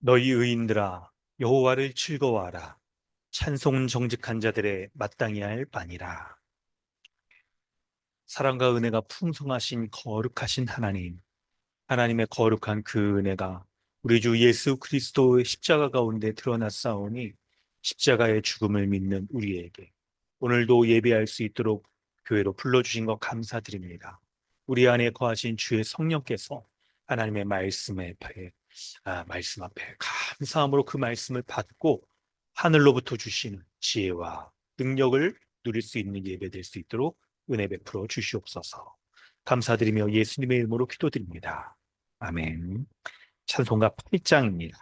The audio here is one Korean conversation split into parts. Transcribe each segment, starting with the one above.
너희 의인들아 여호와를 즐거워하라. 찬송 정직한 자들의 마땅히 할 바니라. 사랑과 은혜가 풍성하신 거룩하신 하나님, 하나님의 거룩한 그 은혜가 우리 주 예수 그리스도의 십자가 가운데 드러났사오니 십자가의 죽음을 믿는 우리에게 오늘도 예배할 수 있도록 교회로 불러주신 것 감사드립니다. 우리 안에 거하신 주의 성령께서 하나님의 말씀 앞에 감사함으로 그 말씀을 받고 하늘로부터 주시는 지혜와 능력을 누릴 수 있는 예배 될 수 있도록 은혜 베풀어 주시옵소서. 감사드리며 예수님의 이름으로 기도드립니다. 아멘. 찬송가 8장입니다.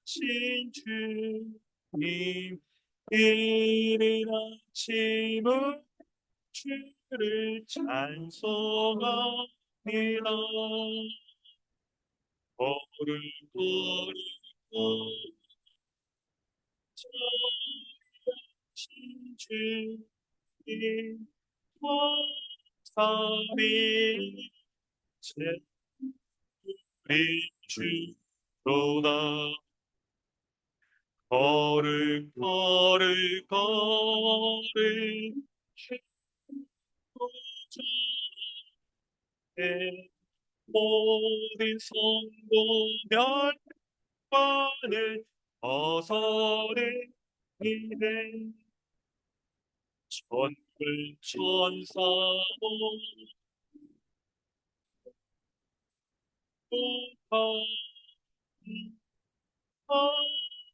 신 주님 이른 아침을 주를 찬송합니다. 거룩 거룩 신 주님 감사리 우리 주로다. 거룩 거룩 거룩 주의 모든 성도 멸관을 벗어내 이래 천불 천사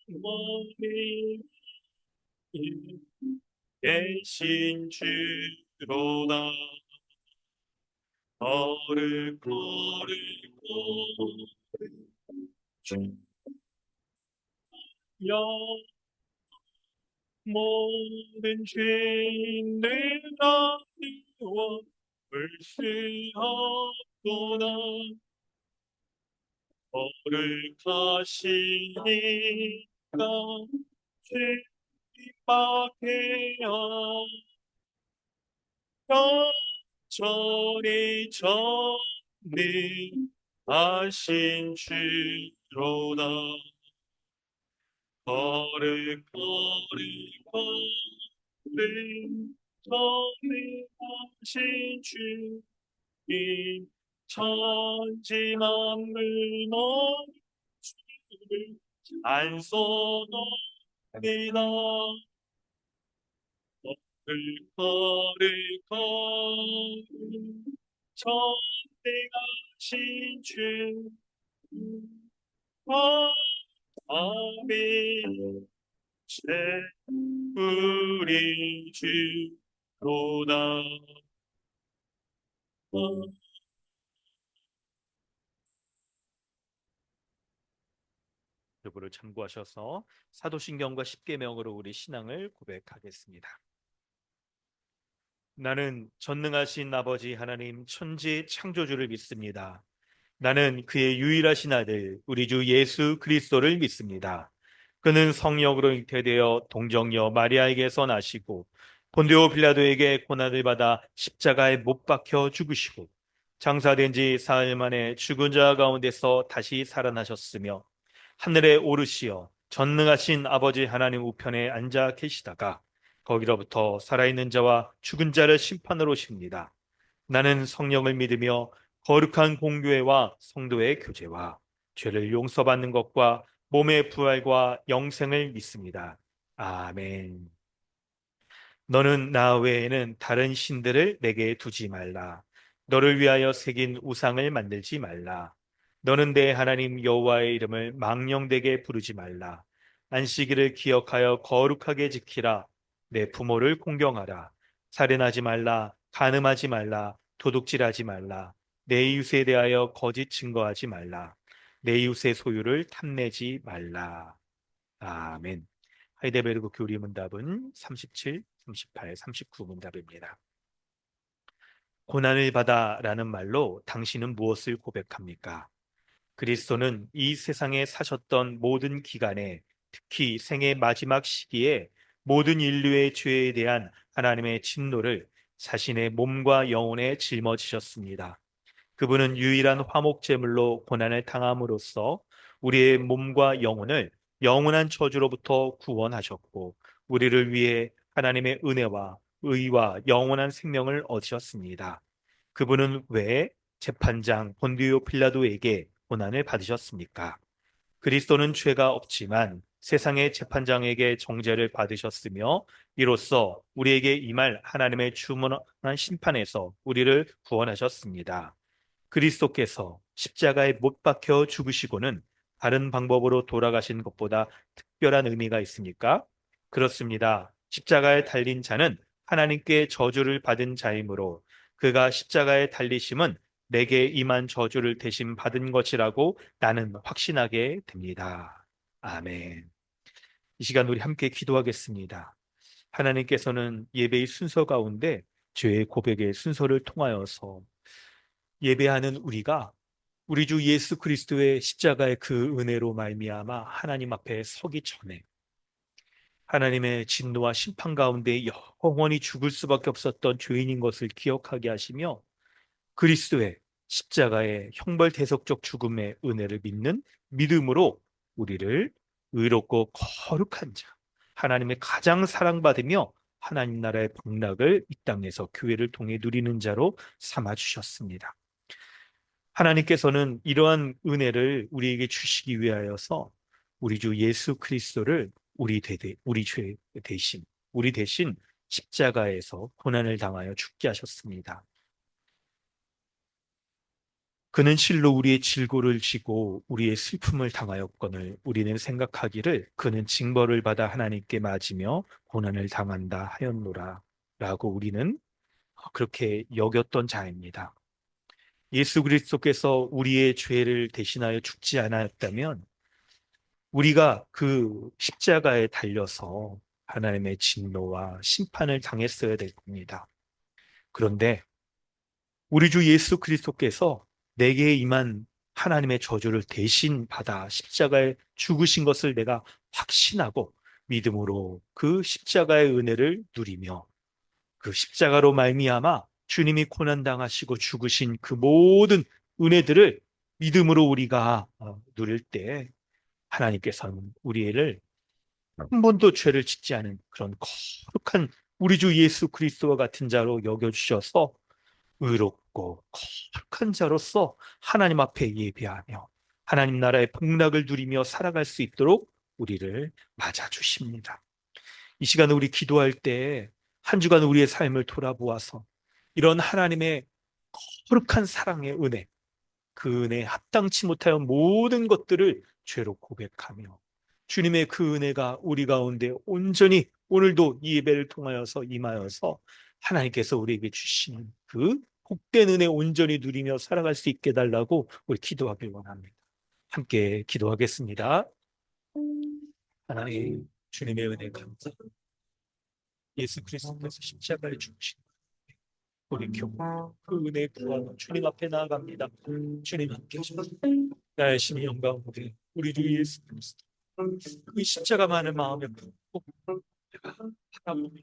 모두 하나님 계신 주로다. 거룩 거룩 거룩 주여 모든 죄인들 아니와 불쌍하도다. 거룩하시니까 주님밖에 영전히 전능하신 주로다. 거룩 거룩 거룩 전능하신 주님 천지 만물 너희 주를 찬송합니다. 거룩 거룩 전능하신 주 아멘. 우리 주로다. 유부를 참고하셔서 사도신경과 십계명으로 우리 신앙을 고백하겠습니다. 나는 전능하신 아버지 하나님 천지 창조주를 믿습니다. 나는 그의 유일하신 아들 우리 주 예수 그리스도를 믿습니다. 그는 성령으로 잉태되어 동정녀 마리아에게서 나시고 본디오 빌라도에게 고난을 받아 십자가에 못 박혀 죽으시고 장사된 지 사흘 만에 죽은 자 가운데서 다시 살아나셨으며 하늘에 오르시어 전능하신 아버지 하나님 우편에 앉아 계시다가 거기로부터 살아있는 자와 죽은 자를 심판으로 오십니다. 나는 성령을 믿으며 거룩한 공교회와 성도의 교제와 죄를 용서받는 것과 몸의 부활과 영생을 믿습니다. 아멘. 너는 나 외에는 다른 신들을 내게 두지 말라. 너를 위하여 새긴 우상을 만들지 말라. 너는 내 하나님 여호와의 이름을 망령되게 부르지 말라. 안식일을 기억하여 거룩하게 지키라. 내 부모를 공경하라. 살인하지 말라. 간음하지 말라. 도둑질하지 말라. 내 이웃에 대하여 거짓 증거하지 말라. 내 이웃의 소유를 탐내지 말라. 아멘. 하이데베르그 교리 문답은 37, 38, 39 문답입니다. 고난을 받아라는 말로 당신은 무엇을 고백합니까? 그리스도는 이 세상에 사셨던 모든 기간에, 특히 생의 마지막 시기에 모든 인류의 죄에 대한 하나님의 진노를 자신의 몸과 영혼에 짊어지셨습니다. 그분은 유일한 화목제물로 고난을 당함으로써 우리의 몸과 영혼을 영원한 저주로부터 구원하셨고, 우리를 위해 하나님의 은혜와 의와 영원한 생명을 얻으셨습니다. 그분은 왜 재판장 본디오 필라도에게 고난을 받으셨습니까? 그리스도는 죄가 없지만 세상의 재판장에게 정죄를 받으셨으며, 이로써 우리에게 임할 하나님의 주문한 심판에서 우리를 구원하셨습니다. 그리스도께서 십자가에 못 박혀 죽으시고는 다른 방법으로 돌아가신 것보다 특별한 의미가 있습니까? 그렇습니다. 십자가에 달린 자는 하나님께 저주를 받은 자이므로, 그가 십자가에 달리심은 내게 임한 저주를 대신 받은 것이라고 나는 확신하게 됩니다. 아멘. 이 시간 우리 함께 기도하겠습니다. 하나님께서는 예배의 순서 가운데 죄의 고백의 순서를 통하여서 예배하는 우리가 우리 주 예수 그리스도의 십자가의 그 은혜로 말미암아 하나님 앞에 서기 전에 하나님의 진노와 심판 가운데 영원히 죽을 수밖에 없었던 죄인인 것을 기억하게 하시며, 그리스도의 십자가의 형벌 대속적 죽음의 은혜를 믿는 믿음으로 우리를 의롭고 거룩한 자, 하나님의 가장 사랑받으며 하나님 나라의 복락을 이 땅에서 교회를 통해 누리는 자로 삼아 주셨습니다. 하나님께서는 이러한 은혜를 우리에게 주시기 위하여서 우리 주 예수 그리스도를 우리 죄 대신, 우리 대신 십자가에서 고난을 당하여 죽게 하셨습니다. 그는 실로 우리의 질고를 지고 우리의 슬픔을 당하였거늘 우리는 생각하기를 그는 징벌을 받아 하나님께 맞으며 고난을 당한다 하였노라 라고 우리는 그렇게 여겼던 자입니다. 예수 그리스도께서 우리의 죄를 대신하여 죽지 않았다면 우리가 그 십자가에 달려서 하나님의 진노와 심판을 당했어야 될 겁니다. 그런데 우리 주 예수 그리스도께서 내게 임한 하나님의 저주를 대신 받아 십자가에 죽으신 것을 내가 확신하고 믿음으로 그 십자가의 은혜를 누리며, 그 십자가로 말미암아 주님이 고난 당하시고 죽으신 그 모든 은혜들을 믿음으로 우리가 누릴 때 하나님께서는 우리를 한 번도 죄를 짓지 않은 그런 거룩한 우리 주 예수 그리스도와 같은 자로 여겨주셔서 의롭고 거룩한 자로서 하나님 앞에 예배하며 하나님 나라의 복락을 누리며 살아갈 수 있도록 우리를 맞아주십니다. 이 시간 우리 기도할 때 한 주간 우리의 삶을 돌아보아서 이런 하나님의 거룩한 사랑의 은혜, 그 은혜에 합당치 못하여 모든 것들을 죄로 고백하며 주님의 그 은혜가 우리 가운데 온전히 오늘도 이 예배를 통하여서 임하여서 하나님께서 우리에게 주시는 그 복된 은혜 온전히 누리며 살아갈 수 있게 해달라고 우리 기도하길 원합니다. 함께 기도하겠습니다. 하나님, 주님의 은혜 감사합니다. 예수 그리스도께서 십자가에 죽으신 돌이켜 그 은혜 구하며 주님 앞에 나아갑니다. 주님 함께 하셔서 나의 심히 영광으로 우리 주 예수 그리스도 그 십자가만을 마음에 품고 내가 바라보며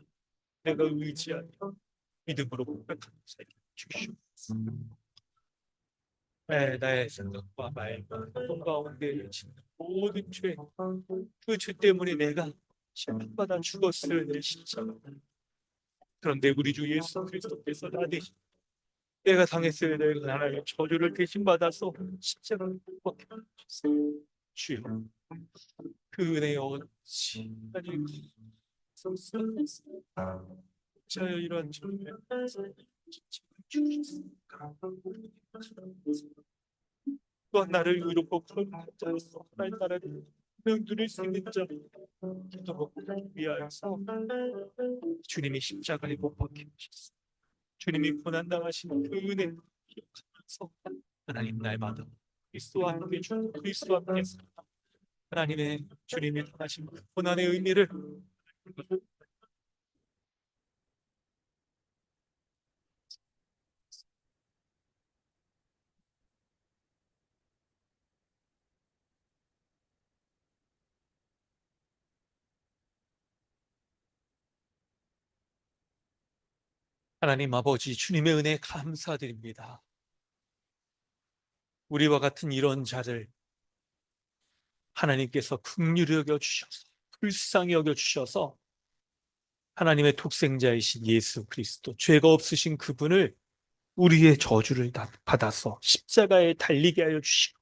내가 의지하며 믿음으로 고백하는 삶을 주시옵소서. 네, 나의 생각과 말과 행동 가운데 지는 모든 죄, 그 죄 때문에 내가 심판받아 죽었을 내 십자가. 그런데 우리 주 예수 그리스도께서 나 대신 내가 당했어야 될 하나님의 저주를 대신 받아서 십자가를 못 박혀 주셨어요. 주여, 그 은혜의 어찌 하나님 자여 이러한 죄를 주셨습니까? 또한 나를 의롭고 거룩한 자로서 하나님 나라를 누릴 수 있는 자 되도록 위하여서 주님이 십자가에 못 박혀 주셨습니다. 주님이 고난당하신 그 은혜 기억하면서 하나님 날마다 그리스도와 함께 주 그리스도와 함께 하나님의 주님이 당하신 그 고난의 의미를 하나님 아버지, 주님의 은혜에 감사드립니다. 우리와 같은 이런 자를 하나님께서 긍휼히 여겨 주셔서, 불쌍히 여겨 주셔서 하나님의 독생자이신 예수 그리스도, 죄가 없으신 그분을 우리의 저주를 다 받아서 십자가에 달리게 하여 주시고,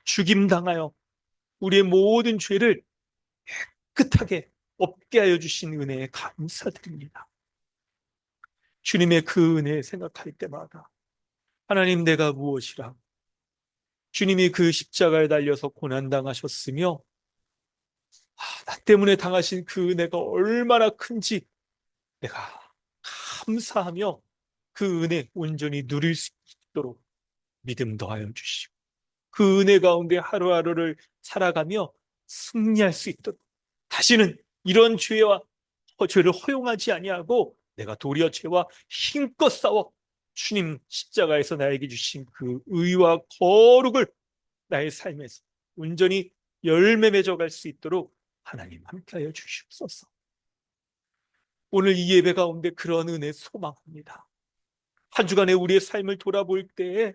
죽임당하여 우리의 모든 죄를 깨끗하게 없게 하여 주신 은혜에 감사드립니다. 주님의 그 은혜 생각할 때마다 하나님, 내가 무엇이라, 주님이 그 십자가에 달려서 고난당하셨으며 나 때문에 당하신 그 은혜가 얼마나 큰지 내가 감사하며 그 은혜 온전히 누릴 수 있도록 믿음 더하여 주시고, 그 은혜 가운데 하루하루를 살아가며 승리할 수 있도록, 다시는 이런 죄와 죄를 허용하지 아니하고 내가 도리어 죄와 힘껏 싸워 주님 십자가에서 나에게 주신 그 의와 거룩을 나의 삶에서 온전히 열매 맺어갈 수 있도록 하나님 함께하여 주시옵소서. 오늘 이 예배 가운데 그런 은혜 소망합니다. 한 주간의 우리의 삶을 돌아볼 때에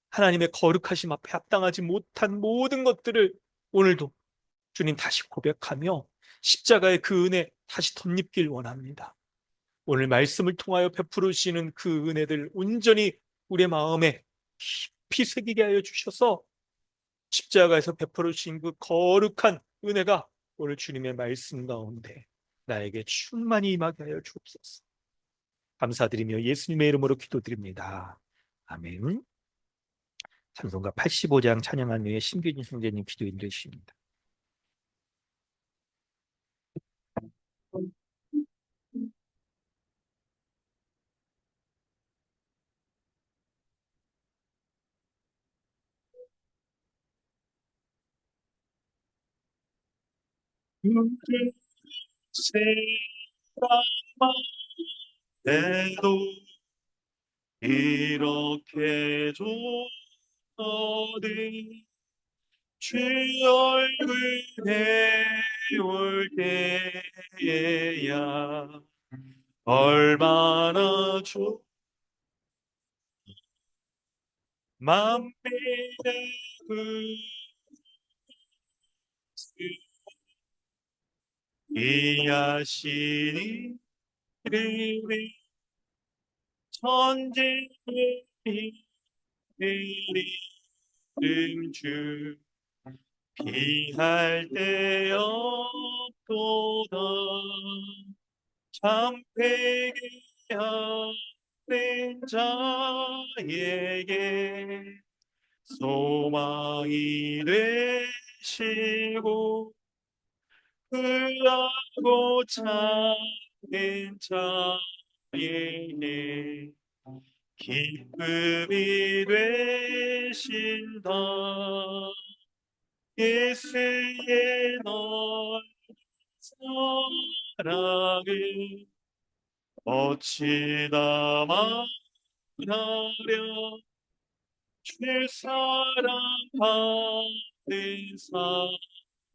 하나님의 거룩하심 앞에 합당하지 못한 모든 것들을 오늘도 주님 다시 고백하며 십자가의 그 은혜 다시 덧입길 원합니다. 오늘 말씀을 통하여 베풀으시는 그 은혜들 온전히 우리의 마음에 깊이 새기게 하여 주셔서 십자가에서 베풀으신 그 거룩한 은혜가 오늘 주님의 말씀 가운데 나에게 충만히 임하게 하여 주옵소서. 감사드리며 예수님의 이름으로 기도드립니다. 아멘. 찬송가 85장 찬양한 후에 신규진 형제님 기도 인도해 주십니다. 세상만해도 이렇게 좋거든, 주 얼굴 배울 때에야 얼마나 만민의 이하시니 이름이 천지의 이름 주 피할 데 없도다. 참 회개하는 자에게 소망이 되시고, 그하고 찾는 자에게 기쁨이 되신다. 예수의 넓은 사랑을 어찌나 말하랴. 주 사랑받는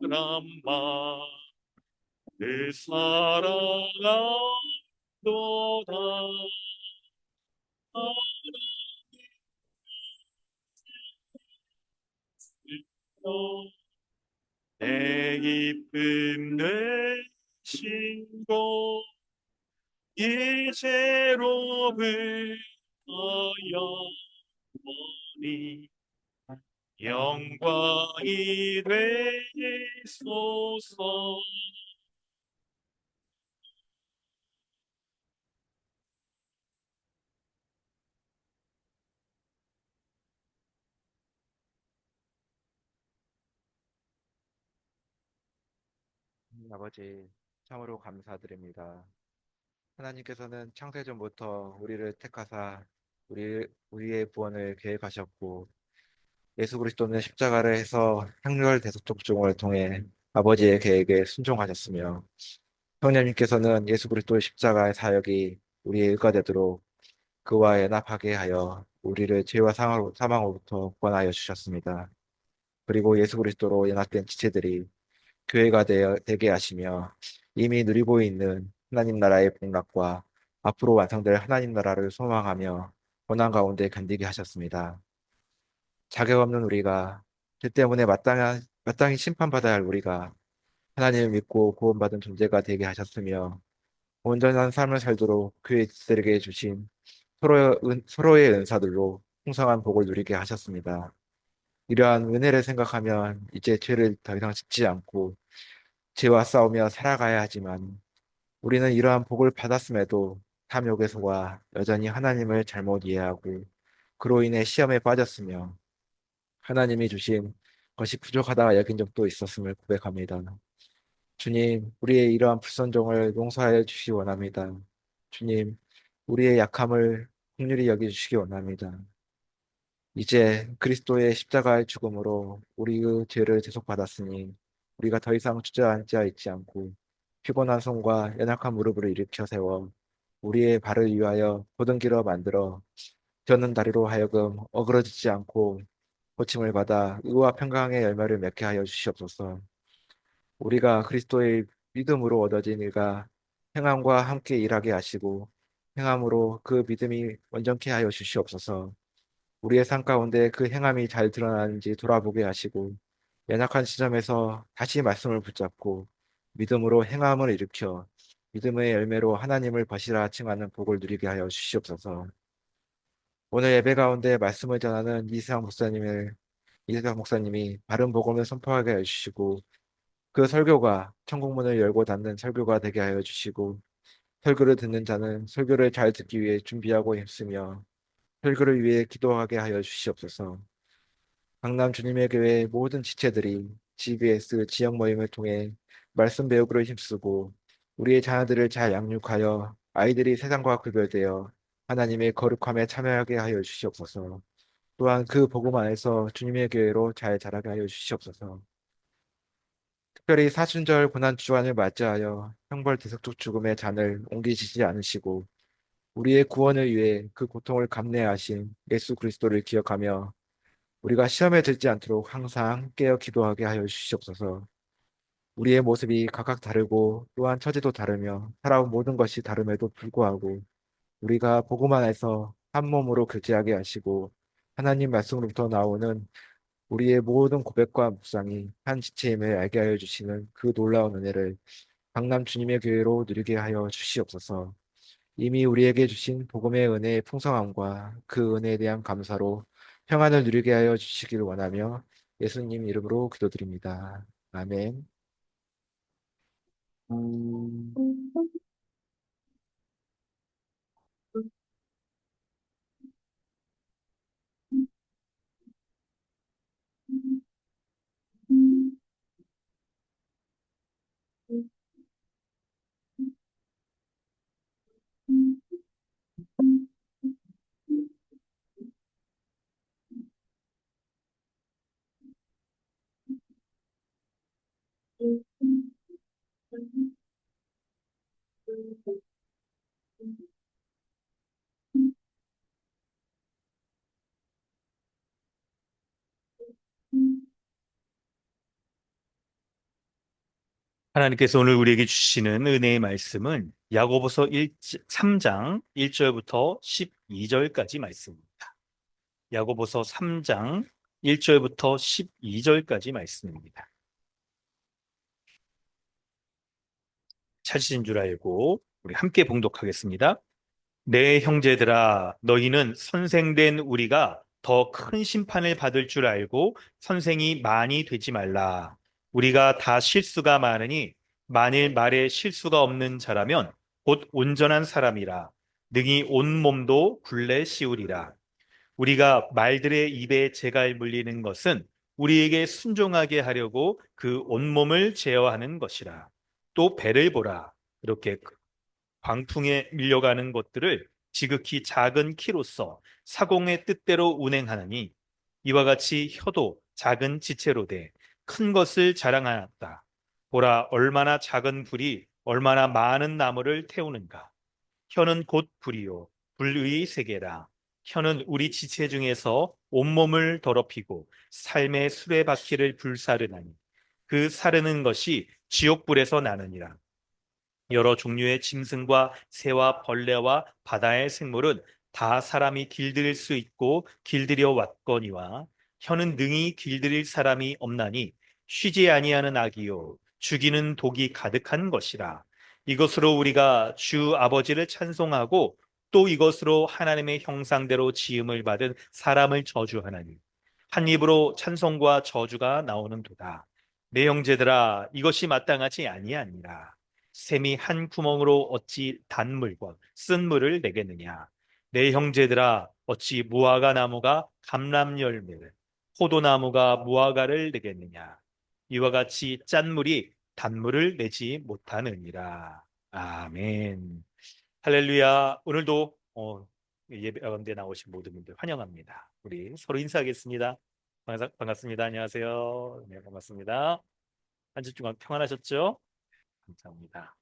사람만 그 사랑한도다. 내 기쁨 되시고 이제로부터 영원히 영광이 되소서. 아버지, 참으로 감사드립니다. 하나님께서는 창세전부터 우리를 택하사 우리의 구원을 계획하셨고, 예수 그리스도는 십자가를 해서 향유할 대속족종을 통해 아버지의 계획에 순종하셨으며, 성령님께서는 예수 그리스도의 십자가의 사역이 우리의 의가 되도록 그와 연합하게 하여 우리를 죄와 사망으로부터 구원하여 주셨습니다. 그리고 예수 그리스도로 연합된 지체들이 교회가 되게 하시며 이미 누리고 있는 하나님 나라의 복락과 앞으로 완성될 하나님 나라를 소망하며 고난 가운데 견디게 하셨습니다. 자격 없는 우리가, 죄 때문에 마땅히 심판받아야 할 우리가 하나님을 믿고 구원받은 존재가 되게 하셨으며 온전한 삶을 살도록 교회 지들에게 주신 서로의 은사들로 풍성한 복을 누리게 하셨습니다. 이러한 은혜를 생각하면 이제 죄를 더 이상 짓지 않고 죄와 싸우며 살아가야 하지만 우리는 이러한 복을 받았음에도 탐욕에 속아 여전히 하나님을 잘못 이해하고 그로 인해 시험에 빠졌으며 하나님이 주신 것이 부족하다 여긴 적도 있었음을 고백합니다. 주님, 우리의 이러한 불순종을 용서하여 주시기 원합니다. 주님, 우리의 약함을 긍휼히 여겨 주시기 원합니다. 이제 그리스도의 십자가의 죽음으로 우리의 죄를 대속받았으니 우리가 더 이상 주저앉아 있지 않고 피곤한 손과 연약한 무릎을 일으켜 세워 우리의 발을 위하여 곧은 길을 만들어 걷는 다리로 하여금 어그러지지 않고 고침을 받아 의와 평강의 열매를 맺게 하여 주시옵소서. 우리가 그리스도의 믿음으로 얻어진 일가 행함과 함께 일하게 하시고 행함으로 그 믿음이 온전케 하여 주시옵소서. 우리의 삶 가운데 그 행함이 잘 드러나는지 돌아보게 하시고 연약한 시점에서 다시 말씀을 붙잡고 믿음으로 행함을 일으켜 믿음의 열매로 하나님을 벗이라 칭하는 복을 누리게 하여 주시옵소서. 오늘 예배 가운데 말씀을 전하는 이세상 목사님이 바른 복음을 선포하게 해주시고 그 설교가 천국문을 열고 닫는 설교가 되게 하여 주시고 설교를 듣는 자는 설교를 잘 듣기 위해 준비하고 있으며 설교를 위해 기도하게 하여 주시옵소서. 강남 주님의 교회 모든 지체들이 GBS 지역 모임을 통해 말씀 배우기를 힘쓰고 우리의 자녀들을 잘 양육하여 아이들이 세상과 구별되어 하나님의 거룩함에 참여하게 하여 주시옵소서. 또한 그 복음 안에서 주님의 교회로 잘 자라게 하여 주시옵소서. 특별히 사순절 고난 주간을 맞이하여 형벌 대속적 죽음의 잔을 옮기시지 않으시고 우리의 구원을 위해 그 고통을 감내하신 예수 그리스도를 기억하며 우리가 시험에 들지 않도록 항상 깨어 기도하게 하여 주시옵소서. 우리의 모습이 각각 다르고 또한 처지도 다르며 살아온 모든 것이 다름에도 불구하고 우리가 복음 안에서 한 몸으로 교제하게 하시고 하나님 말씀으로부터 나오는 우리의 모든 고백과 묵상이 한 지체임을 알게 하여 주시는 그 놀라운 은혜를 강남 주님의 교회로 누리게 하여 주시옵소서. 이미 우리에게 주신 복음의 은혜의 풍성함과 그 은혜에 대한 감사로 평안을 누리게 하여 주시기를 원하며 예수님 이름으로 기도드립니다. 아멘. 하나님께서 오늘 우리에게 주시는 은혜의 말씀은 야고보서 3장 1절부터 12절까지 말씀입니다. 야고보서 3장 1절부터 12절까지 말씀입니다. 찾으신 줄 알고 우리 함께 봉독하겠습니다. 내 형제들아, 너희는 선생된 우리가 더 큰 심판을 받을 줄 알고 선생이 많이 되지 말라. 우리가 다 실수가 많으니 만일 말에 실수가 없는 자라면 곧 온전한 사람이라. 능히 온 몸도 굴레 씌우리라. 우리가 말들의 입에 재갈 물리는 것은 우리에게 순종하게 하려고 그 온몸을 제어하는 것이라. 또 배를 보라. 이렇게 광풍에 밀려가는 것들을 지극히 작은 키로서 사공의 뜻대로 운행하느니 이와 같이 혀도 작은 지체로 돼 큰 것을 자랑하였다. 보라, 얼마나 작은 불이 얼마나 많은 나무를 태우는가. 혀는 곧 불이요 불의 세계라. 혀는 우리 지체 중에서 온몸을 더럽히고 삶의 수레바퀴를 불사르나니 그 사르는 것이 지옥불에서 나느니라. 여러 종류의 짐승과 새와 벌레와 바다의 생물은 다 사람이 길들일 수 있고 길들여 왔거니와 혀는 능히 길들일 사람이 없나니 쉬지 아니하는 악이요 죽이는 독이 가득한 것이라. 이것으로 우리가 주 아버지를 찬송하고 또 이것으로 하나님의 형상대로 지음을 받은 사람을 저주하나니 한 입으로 찬송과 저주가 나오는도다. 내 형제들아 이것이 마땅하지 아니하니라. 샘이 한 구멍으로 어찌 단물과 쓴 물을 내겠느냐. 내 형제들아 어찌 무화과 나무가 감람 열매를 포도나무가 무화과를 내겠느냐. 이와 같이 짠 물이 단물을 내지 못하느니라. 아멘. 할렐루야. 오늘도 예배 가운데 나오신 모든 분들 환영합니다. 우리 서로 인사하겠습니다. 반갑습니다. 안녕하세요. 네, 반갑습니다. 한 주 동안 평안하셨죠? 감사합니다.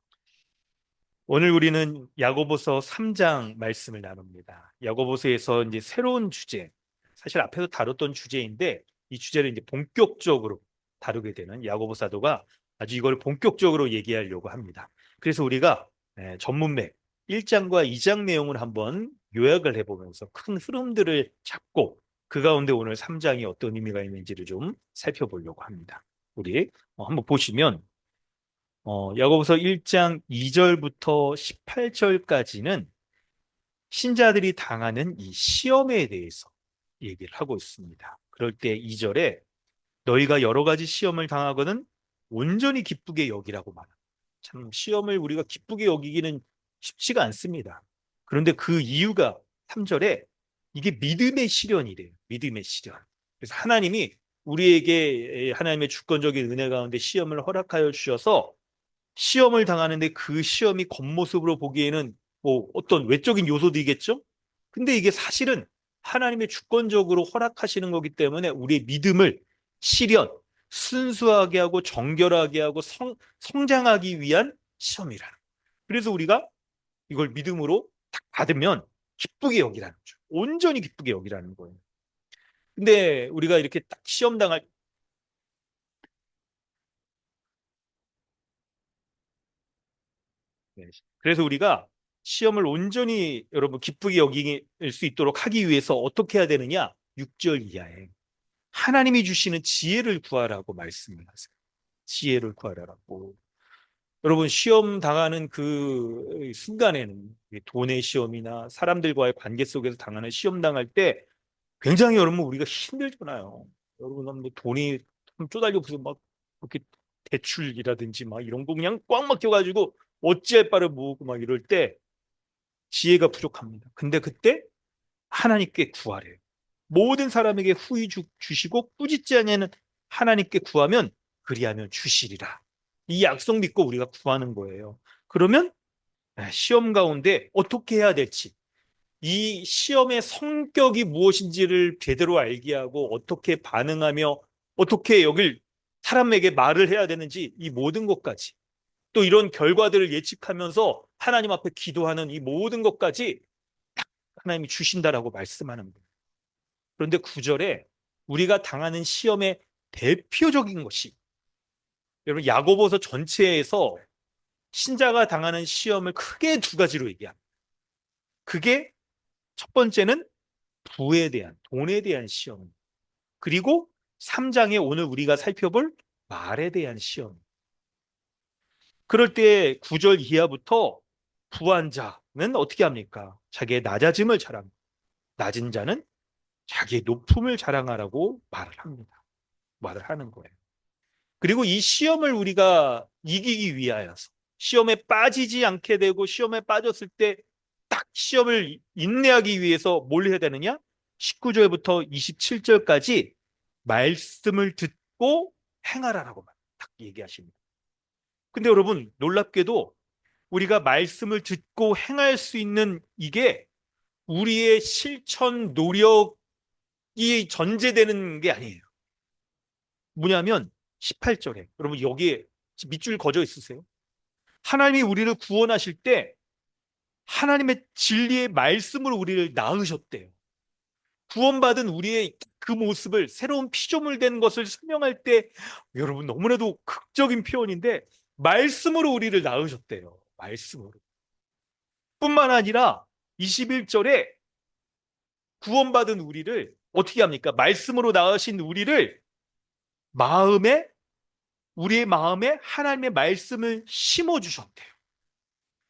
오늘 우리는 야고보서 3장 말씀을 나눕니다. 야고보서에서 이제 새로운 주제, 사실 앞에서 다뤘던 주제인데 이 주제를 이제 본격적으로 다루게 되는 야고보 사도가 아주 이걸 본격적으로 얘기하려고 합니다. 그래서 우리가 전문맥 1장과 2장 내용을 한번 요약을 해보면서 큰 흐름들을 잡고 그 가운데 오늘 3장이 어떤 의미가 있는지를 좀 살펴보려고 합니다. 우리 한번 보시면 야고보서 1장 2절부터 18절까지는 신자들이 당하는 이 시험에 대해서 얘기를 하고 있습니다. 그럴 때 2절에 너희가 여러 가지 시험을 당하거든 온전히 기쁘게 여기라고 말합니다. 참 시험을 우리가 기쁘게 여기기는 쉽지가 않습니다. 그런데 그 이유가 3절에 이게 믿음의 시련이래요. 믿음의 시련. 그래서 하나님이 우리에게 하나님의 주권적인 은혜 가운데 시험을 허락하여 주셔서 시험을 당하는데 그 시험이 겉모습으로 보기에는 뭐 어떤 외적인 요소들이겠죠? 근데 이게 사실은 하나님의 주권적으로 허락하시는 거기 때문에 우리의 믿음을 시련, 순수하게 하고 정결하게 하고 성장하기 위한 시험이라는 거예요. 그래서 우리가 이걸 믿음으로 딱 받으면 기쁘게 여기라는 거죠. 온전히 기쁘게 여기라는 거예요. 근데 우리가 이렇게 딱 시험 당할 네. 그래서 우리가 시험을 온전히 여러분 기쁘게 여길 수 있도록 하기 위해서 어떻게 해야 되느냐? 6절 이하에 하나님이 주시는 지혜를 구하라고 말씀을 하세요. 지혜를 구하라고. 여러분 시험 당하는 그 순간에는 돈의 시험이나 사람들과의 관계 속에서 당하는 시험 당할 때 굉장히 여러분 우리가 힘들잖아요. 여러분 뭐 돈이 쪼달려 부서 막 이렇게 대출이라든지 막 이런 거 그냥 꽉 막혀가지고 어찌할 바를 모르고 막 이럴 때 지혜가 부족합니다. 근데 그때 하나님께 구하래요. 모든 사람에게 후히 주시고 꾸짖지 아니하는 하나님께 구하면 그리하면 주시리라. 이 약속 믿고 우리가 구하는 거예요. 그러면 시험 가운데 어떻게 해야 될지 이 시험의 성격이 무엇인지를 제대로 알게 하고 어떻게 반응하며 어떻게 여길 사람에게 말을 해야 되는지 이 모든 것까지 또 이런 결과들을 예측하면서 하나님 앞에 기도하는 이 모든 것까지 하나님이 주신다라고 말씀하는 거예요. 그런데 9절에 우리가 당하는 시험의 대표적인 것이 여러분 야고보서 전체에서 신자가 당하는 시험을 크게 두 가지로 얘기합니다. 그게 첫 번째는 부에 대한 돈에 대한 시험 그리고 3장에 오늘 우리가 살펴볼 말에 대한 시험. 그럴 때 9절 이하부터 부한 자는 어떻게 합니까? 자기의 낮아짐을 자랑, 낮은 자는 자기의 높음을 자랑하라고 말을 합니다. 말을 하는 거예요. 그리고 이 시험을 우리가 이기기 위하여서 시험에 빠지지 않게 되고 시험에 빠졌을 때 딱 시험을 인내하기 위해서 뭘 해야 되느냐? 19절부터 27절까지 말씀을 듣고 행하라라고 딱 얘기하십니다. 근데 여러분 놀랍게도 우리가 말씀을 듣고 행할 수 있는 이게 우리의 실천 노력이 전제되는 게 아니에요. 뭐냐면 18절에 여러분 여기에 밑줄 그어져 있으세요? 하나님이 우리를 구원하실 때 하나님의 진리의 말씀으로 우리를 낳으셨대요. 구원받은 우리의 그 모습을 새로운 피조물 된 것을 설명할 때 여러분 너무나도 극적인 표현인데 말씀으로 우리를 낳으셨대요. 말씀으로. 뿐만 아니라 21절에 구원받은 우리를 어떻게 합니까? 말씀으로 낳으신 우리를 마음에, 우리의 마음에 하나님의 말씀을 심어 주셨대요.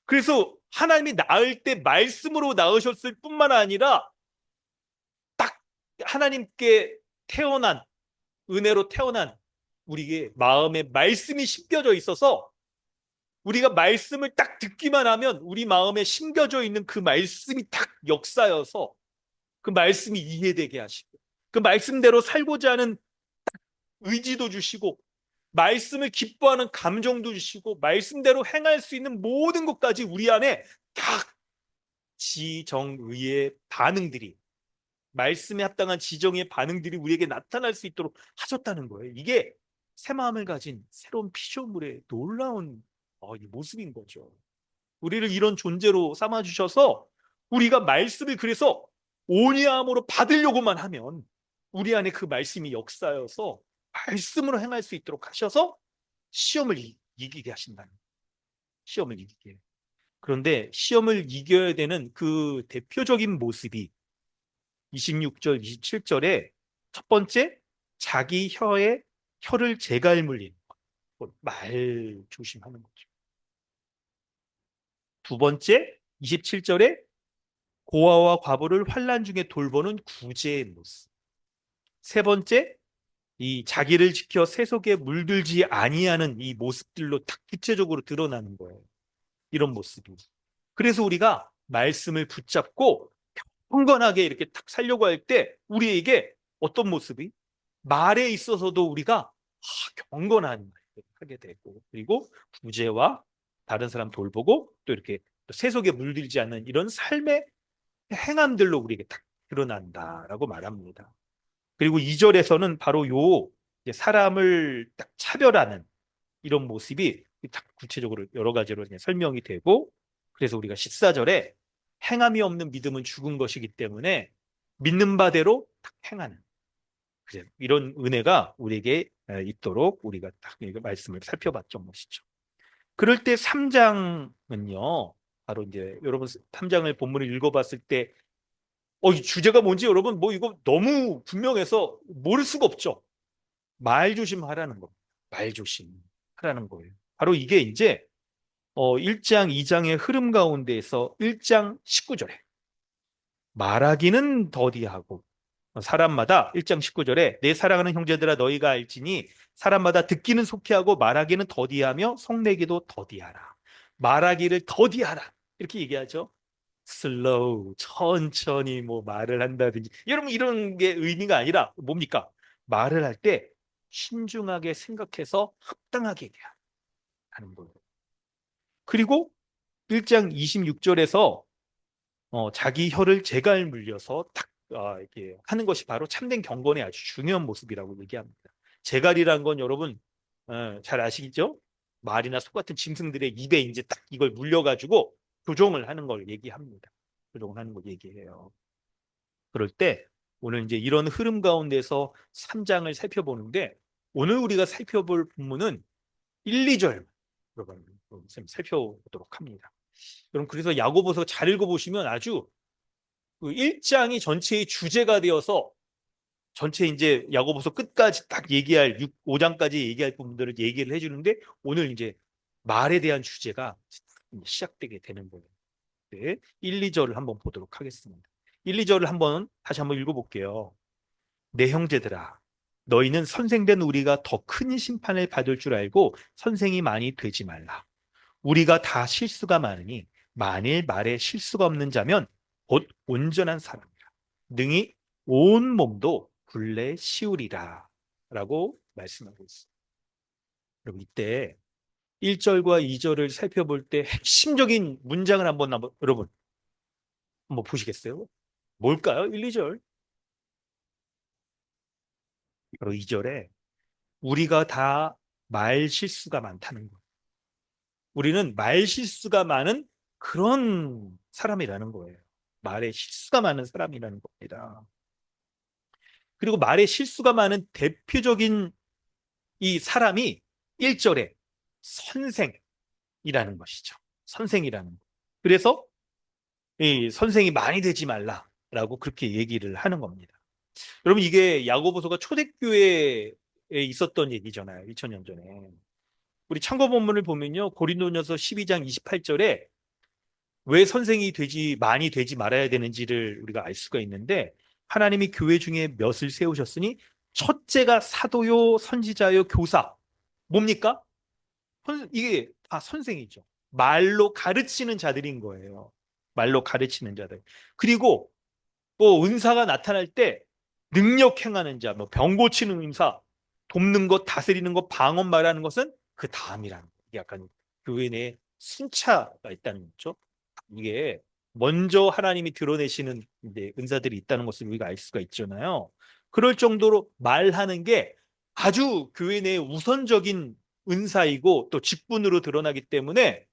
그래서 하나님이 낳을 때 말씀으로 낳으셨을 뿐만 아니라 딱 하나님께 태어난, 은혜로 태어난 우리의 마음에 말씀이 심겨져 있어서 우리가 말씀을 딱 듣기만 하면 우리 마음에 심겨져 있는 그 말씀이 딱 역사여서 그 말씀이 이해되게 하시고 그 말씀대로 살고자 하는 의지도 주시고 말씀을 기뻐하는 감정도 주시고 말씀대로 행할 수 있는 모든 것까지 우리 안에 딱 지정의의 반응들이 말씀에 합당한 지정의 반응들이 우리에게 나타날 수 있도록 하셨다는 거예요. 이게 새 마음을 가진 새로운 피조물의 놀라운 이 모습인 거죠. 우리를 이런 존재로 삼아주셔서 우리가 말씀을 그래서 온유함으로 받으려고만 하면 우리 안에 그 말씀이 역사여서 말씀으로 행할 수 있도록 하셔서 시험을 이기게 하신다는 거예요. 시험을 이기게. 그런데 시험을 이겨야 되는 그 대표적인 모습이 26절, 27절에 첫 번째, 자기 혀를 재갈물리는 것. 말 조심하는 거죠. 두 번째, 27절에 고아와 과부를 환난 중에 돌보는 구제의 모습. 세 번째, 이 자기를 지켜 세속에 물들지 아니하는 이 모습들로 딱 구체적으로 드러나는 거예요. 이런 모습이. 그래서 우리가 말씀을 붙잡고 경건하게 이렇게 딱 살려고 할 때 우리에게 어떤 모습이? 말에 있어서도 우리가 경건한 말을 하게 되고 그리고 구제와 다른 사람 돌보고 또 이렇게 세속에 물들지 않는 이런 삶의 행함들로 우리에게 딱 드러난다라고 말합니다. 그리고 2절에서는 바로 요 사람을 딱 차별하는 이런 모습이 딱 구체적으로 여러 가지로 설명이 되고 그래서 우리가 14절에 행함이 없는 믿음은 죽은 것이기 때문에 믿는 바대로 딱 행하는 이런 은혜가 우리에게 있도록 우리가 딱 말씀을 살펴봤던 것이죠. 그럴 때 3장은요. 바로 이제 여러분 3장을 본문을 읽어봤을 때 이 주제가 뭔지 여러분 뭐 이거 너무 분명해서 모를 수가 없죠. 말 조심하라는 거. 말 조심하라는 거예요. 바로 이게 이제 1장, 2장의 흐름 가운데에서 1장 19절에 말하기는 더디하고 사람마다 1장 19절에 내 사랑하는 형제들아 너희가 알지니 사람마다 듣기는 속히 하고 말하기는 더디하며 성내기도 더디하라. 말하기를 더디하라. 이렇게 얘기하죠. 슬로우, 천천히 뭐 말을 한다든지 여러분 이런 게 의미가 아니라 뭡니까? 말을 할 때 신중하게 생각해서 합당하게 얘기해야 하는 거예요. 그리고 1장 26절에서 자기 혀를 재갈 물려서 딱 이렇게 하는 것이 바로 참된 경건의 아주 중요한 모습이라고 얘기합니다. 재갈이란 건 여러분 잘 아시겠죠? 말이나 소 같은 짐승들의 입에 이제 딱 이걸 물려가지고 교정을 하는 걸 얘기합니다. 교정을 하는 걸 얘기해요. 그럴 때 오늘 이제 이런 흐름 가운데서 3장을 살펴보는데 오늘 우리가 살펴볼 본문은 1, 2절 여러분 살펴보도록 합니다. 여러분 그래서 야고보서 잘 읽어보시면 아주 그 1장이 전체의 주제가 되어서 전체 이제 야고보서 끝까지 딱 얘기할 5장까지 얘기할 부분들을 얘기를 해주는데 오늘 이제 말에 대한 주제가 시작되게 되는 거예요. 네, 1, 2절을 한번 보도록 하겠습니다. 1, 2절을 다시 한번 읽어볼게요. 내 형제들아 너희는 선생된 우리가 더 큰 심판을 받을 줄 알고 선생이 많이 되지 말라. 우리가 다 실수가 많으니 만일 말에 실수가 없는 자면 곧 온전한 사람이라. 능히 온 몸도 굴레 씌우리라. 라고 말씀하고 있습니다. 여러분 이때 1절과 2절을 살펴볼 때 핵심적인 문장을 여러분 한번 보시겠어요? 뭘까요? 1, 2절. 바로 2절에 우리가 다 말 실수가 많다는 것. 우리는 말 실수가 많은 그런 사람이라는 거예요. 말에 실수가 많은 사람이라는 겁니다. 그리고 말에 실수가 많은 대표적인 이 사람이 1절에 선생이라는 것이죠. 선생이라는 거. 그래서 이 선생이 많이 되지 말라라고 그렇게 얘기를 하는 겁니다. 여러분 이게 야고보서가 초대교회에 있었던 얘기잖아요. 2000년 전에. 우리 참고 본문을 보면요. 고린도전서 12장 28절에 왜 선생이 많이 되지 말아야 되는지를 우리가 알 수가 있는데 하나님이 교회 중에 몇을 세우셨으니 첫째가 사도요, 선지자요, 교사. 뭡니까? 이게 다 선생이죠. 말로 가르치는 자들인 거예요. 말로 가르치는 자들. 그리고 뭐 은사가 나타날 때 능력 행하는 자, 뭐 병 고치는 은사, 돕는 것, 다스리는 것, 방언 말하는 것은 그 다음이라는 거예요. 이게 약간 교회 내에 순차가 있다는 거죠. 이게 먼저 하나님이 드러내시는 이제 은사들이 있다는 것을 우리가 알 수가 있잖아요. 그럴 정도로 말하는 게 아주 교회 내에 우선적인 은사이고 또 직분으로 드러나기 때문에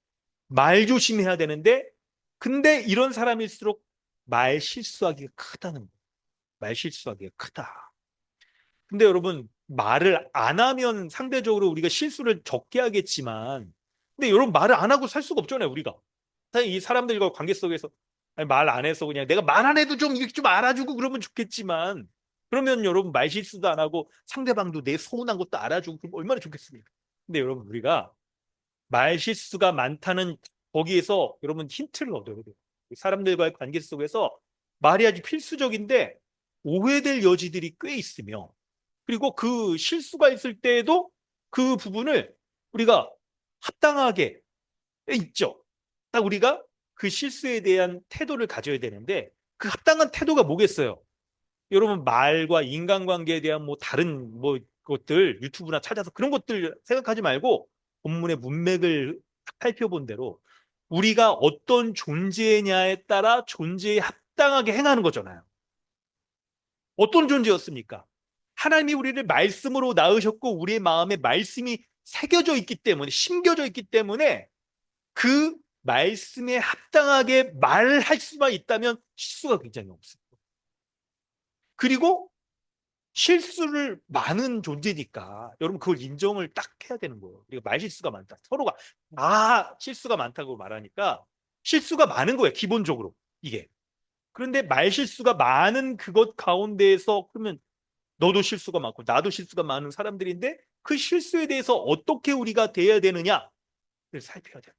말 조심해야 되는데 근데 이런 사람일수록 말 실수하기가 크다는 거예요. 말 실수하기가 크다. 근데 여러분 말을 안 하면 상대적으로 우리가 실수를 적게 하겠지만 근데 여러분 말을 안 하고 살 수가 없잖아요 우리가. 이 사람들과 관계 속에서 말 안 해서 그냥 내가 말 안 해도 좀 이렇게 좀 알아주고 그러면 좋겠지만 그러면 여러분 말 실수도 안 하고 상대방도 내 서운한 것도 알아주고 그럼 얼마나 좋겠습니까? 근데 여러분 우리가 말 실수가 많다는 거기에서 여러분 힌트를 얻어야 돼요. 사람들과의 관계 속에서 말이 아주 필수적인데 오해될 여지들이 꽤 있으며 그리고 그 실수가 있을 때에도 그 부분을 우리가 합당하게 있죠. 딱 우리가 그 실수에 대한 태도를 가져야 되는데 그 합당한 태도가 뭐겠어요? 여러분 말과 인간관계에 대한 뭐 다른 뭐 것들 유튜브나 찾아서 그런 것들 생각하지 말고 본문의 문맥을 살펴본 대로 우리가 어떤 존재냐에 따라 존재에 합당하게 행하는 거잖아요. 어떤 존재였습니까? 하나님이 우리를 말씀으로 낳으셨고 우리의 마음에 말씀이 새겨져 있기 때문에 심겨져 있기 때문에 그 말씀에 합당하게 말할 수만 있다면 실수가 굉장히 없습니다. 그리고 실수를 많은 존재니까 여러분 그걸 인정을 딱 해야 되는 거예요. 우리가 말 실수가 많다. 서로가 실수가 많다고 말하니까 실수가 많은 거예요. 기본적으로 이게. 그런데 말 실수가 많은 그것 가운데에서 그러면 너도 실수가 많고 나도 실수가 많은 사람들인데 그 실수에 대해서 어떻게 우리가 대해야 되느냐를 살펴야 돼요.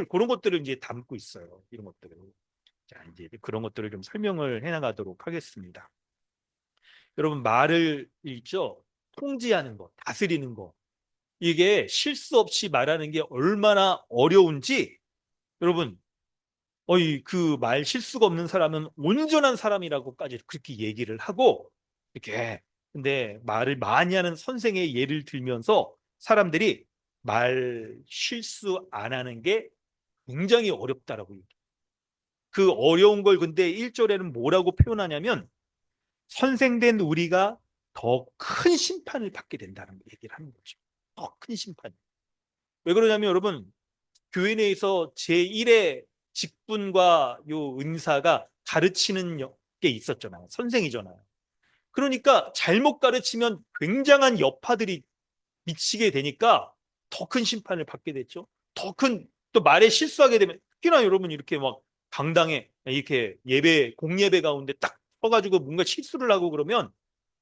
그런 것들을 이제 담고 있어요. 이런 것들을. 자, 이제 그런 것들을 좀 설명을 해 나가도록 하겠습니다. 여러분, 말을 있죠? 통제하는 거, 다스리는 거. 이게 실수 없이 말하는 게 얼마나 어려운지 여러분, 그 말 실수가 없는 사람은 온전한 사람이라고까지 그렇게 얘기를 하고 이렇게 근데 말을 많이 하는 선생의 예를 들면서 사람들이 말 실수 안 하는 게 굉장히 어렵다라고 얘기해요. 그 어려운 걸 근데 1절에는 뭐라고 표현하냐면 선생된 우리가 더 큰 심판을 받게 된다는 얘기를 하는 거죠. 더 큰 심판. 왜 그러냐면 여러분 교회 내에서 제1의 직분과 요 은사가 가르치는 게 있었잖아요. 선생이잖아요. 그러니까 잘못 가르치면 굉장한 여파들이 미치게 되니까 더 큰 심판을 받게 됐죠. 더 큰 또 말에 실수하게 되면 특히나 여러분 이렇게 막 강당에 이렇게 공예배 가운데 딱 서가지고 뭔가 실수를 하고 그러면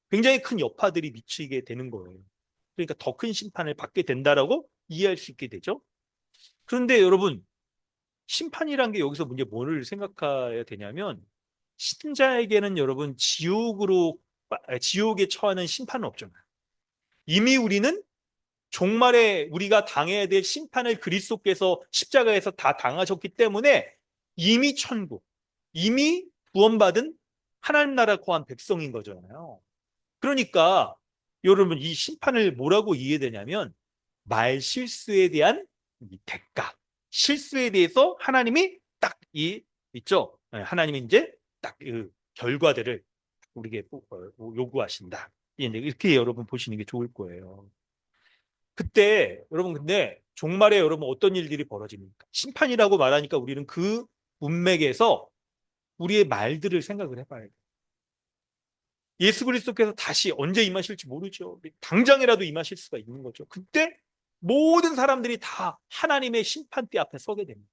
굉장히 큰 여파들이 미치게 되는 거예요. 그러니까 더 큰 심판을 받게 된다라고 이해할 수 있게 되죠. 그런데 여러분 심판이란 게 여기서 문제 뭐를 생각해야 되냐면 신자에게는 여러분 지옥에 처하는 심판은 없잖아요. 이미 우리는 종말에 우리가 당해야 될 심판을 그리스도께서 십자가에서 다 당하셨기 때문에 이미 천국, 이미 구원받은 하나님 나라 거한 백성인 거잖아요. 그러니까 여러분 이 심판을 뭐라고 이해되냐면 말 실수에 대한 이 대가, 실수에 대해서 하나님이 딱 있죠. 하나님이 이제 딱 그 결과들을 우리에게 요구하신다. 이렇게 여러분 보시는 게 좋을 거예요. 그때 여러분 근데 종말에 여러분 어떤 일들이 벌어집니까? 심판이라고 말하니까 우리는 그 문맥에서 우리의 말들을 생각을 해봐야 돼요. 예수 그리스도께서 다시 언제 임하실지 모르죠. 당장이라도 임하실 수가 있는 거죠. 그때 모든 사람들이 다 하나님의 심판대 앞에 서게 됩니다.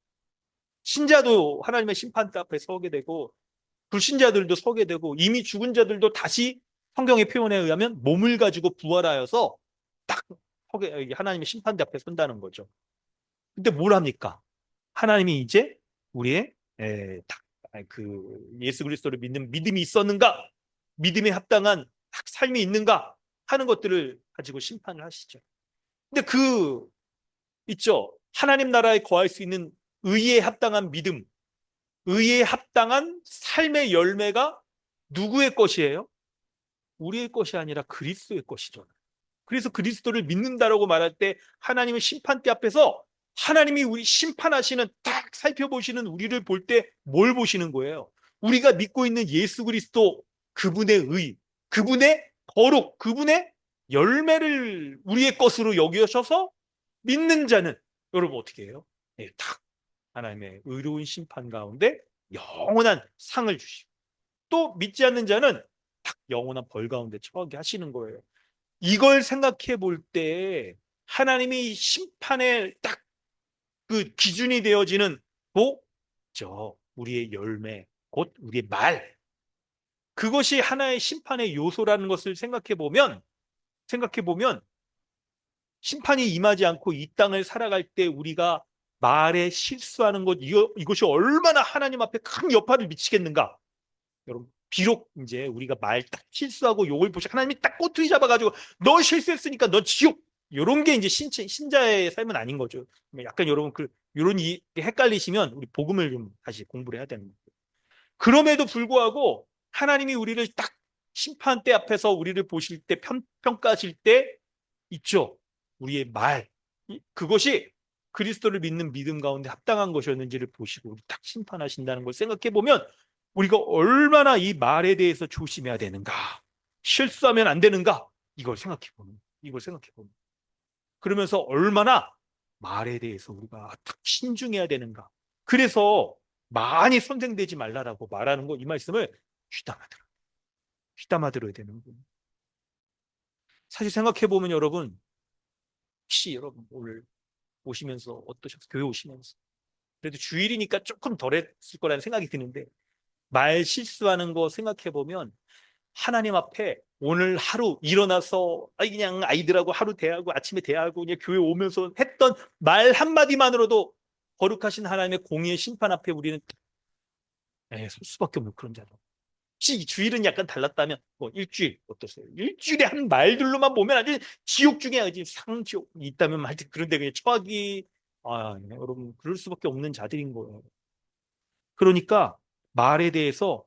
신자도 하나님의 심판대 앞에 서게 되고 불신자들도 서게 되고 이미 죽은 자들도 다시 성경의 표현에 의하면 몸을 가지고 부활하여서 딱 하나님의 심판대 앞에 선다는 거죠. 근데 뭘 합니까? 하나님이 이제 우리의 예수 그리스도를 믿는 믿음이 있었는가? 믿음에 합당한 딱 삶이 있는가? 하는 것들을 가지고 심판을 하시죠. 근데 있죠. 하나님 나라에 거할 수 있는 의에 합당한 믿음, 의에 합당한 삶의 열매가 누구의 것이에요? 우리의 것이 아니라 그리스도의 것이죠. 그래서 그리스도를 믿는다라고 말할 때 하나님의 심판대 앞에서 하나님이 우리 심판하시는 딱 살펴보시는 우리를 볼 때 뭘 보시는 거예요? 우리가 믿고 있는 예수 그리스도 그분의 의, 그분의 거룩, 그분의 열매를 우리의 것으로 여기셔서 믿는 자는 여러분 어떻게 해요? 네, 딱 하나님의 의로운 심판 가운데 영원한 상을 주시고 또 믿지 않는 자는 딱 영원한 벌 가운데 처하게 하시는 거예요. 이걸 생각해 볼 때 하나님이 심판의 딱 그 기준이 되어지는 우리의 열매, 곧 우리의 말. 그것이 하나의 심판의 요소라는 것을 생각해 보면 심판이 임하지 않고 이 땅을 살아갈 때 우리가 말에 실수하는 이것이 얼마나 하나님 앞에 큰 여파를 미치겠는가. 여러분, 비록 이제 우리가 말 딱 실수하고 욕을 보시 하나님이 딱 꼬투리 잡아가지고 너 실수했으니까 너 지옥. 이런 게 이제 신자의 삶은 아닌 거죠. 약간 여러분 이런 헷갈리시면 우리 복음을 좀 다시 공부를 해야 되는 거예요. 그럼에도 불구하고 하나님이 우리를 딱 심판대 앞에서 우리를 보실 때 평가하실 때 있죠. 우리의 말. 그것이 그리스도를 믿는 믿음 가운데 합당한 것이었는지를 보시고 우리 딱 심판하신다는 걸 생각해 보면 우리가 얼마나 이 말에 대해서 조심해야 되는가, 실수하면 안 되는가, 이걸 생각해 보면. 그러면서 얼마나 말에 대해서 우리가 딱 신중해야 되는가. 그래서 많이 선생되지 말라라고 말하는 거, 이 말씀을 귀담아 들어야 되는 거예요. 사실 생각해 보면 여러분, 혹시 여러분 오늘 오시면서 어떠셨어요? 교회 오시면서. 그래도 주일이니까 조금 덜했을 거라는 생각이 드는데 말 실수하는 거 생각해 보면 하나님 앞에 오늘 하루 일어나서 그냥 아이들하고 하루 대하고 아침에 대하고 그냥 교회 오면서 했던 말 한마디만으로도 거룩하신 하나님의 공의의 심판 앞에 우리는 설 수밖에 없는 그런 자다. 혹시 이 주일은 약간 달랐다면 뭐 일주일 어떠세요? 일주일에 한 말들로만 보면 아주 지옥 중에 아주 상지옥 있다면 말 그런데 그냥 처하기 여러분 그럴 수밖에 없는 자들인 거예요. 그러니까 말에 대해서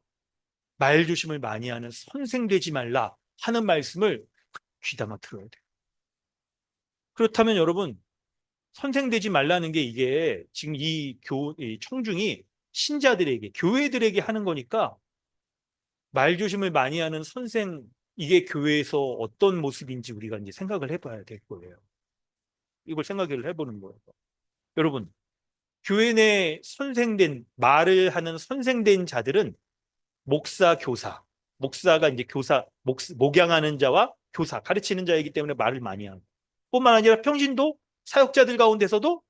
말조심을 많이 하는 선생되지 말라 하는 말씀을 귀담아 들어야 돼요. 그렇다면 여러분 선생되지 말라는 게 이게 지금 이 청중이 신자들에게 교회들에게 하는 거니까 말조심을 많이 하는 선생 이게 교회에서 어떤 모습인지 우리가 이제 생각을 해봐야 될 거예요. 이걸 생각을 해보는 거예요. 여러분 교회 내 선생된 말을 하는 선생된 자들은 목사, 교사. 목사가 이제 목양하는 자와 교사, 가르치는 자이기 때문에 말을 많이 하고. 뿐만 아니라 평신도 사역자들 가운데서도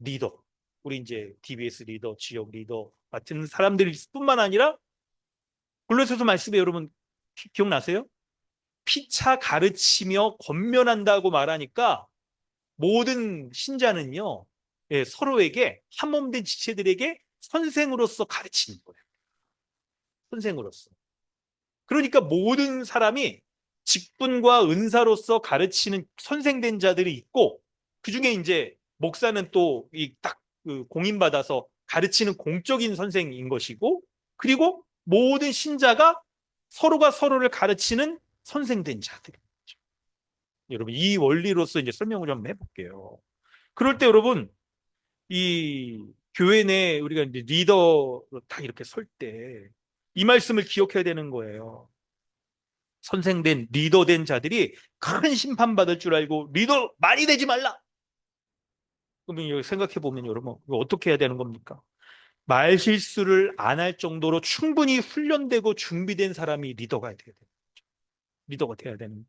리더. 우리 이제 DBS 리더, 지역 리더 같은 사람들 뿐만 아니라 골로새서 말씀에 여러분 기억나세요? 피차 가르치며 권면한다고 말하니까 모든 신자는요, 서로에게 한 몸 된 지체들에게 선생으로서 가르치는 거예요. 선생으로서. 그러니까 모든 사람이 직분과 은사로서 가르치는 선생된 자들이 있고 그중에 이제 목사는 또 이 딱 그 공인받아서 가르치는 공적인 선생인 것이고 그리고 모든 신자가 서로가 서로를 가르치는 선생된 자들이죠. 여러분 이 원리로서 이제 설명을 좀 해볼게요. 그럴 때 여러분 이 교회 내 우리가 이제 리더로 딱 이렇게 설 때 이 말씀을 기억해야 되는 거예요. 선생된 리더된 자들이 큰 심판받을 줄 알고 리더 많이 되지 말라. 그러면 여기 생각해 보면 여러분 이거 어떻게 해야 되는 겁니까? 말 실수를 안 할 정도로 충분히 훈련되고 준비된 사람이 리더가 돼야 돼요. 리더가 돼야 되는.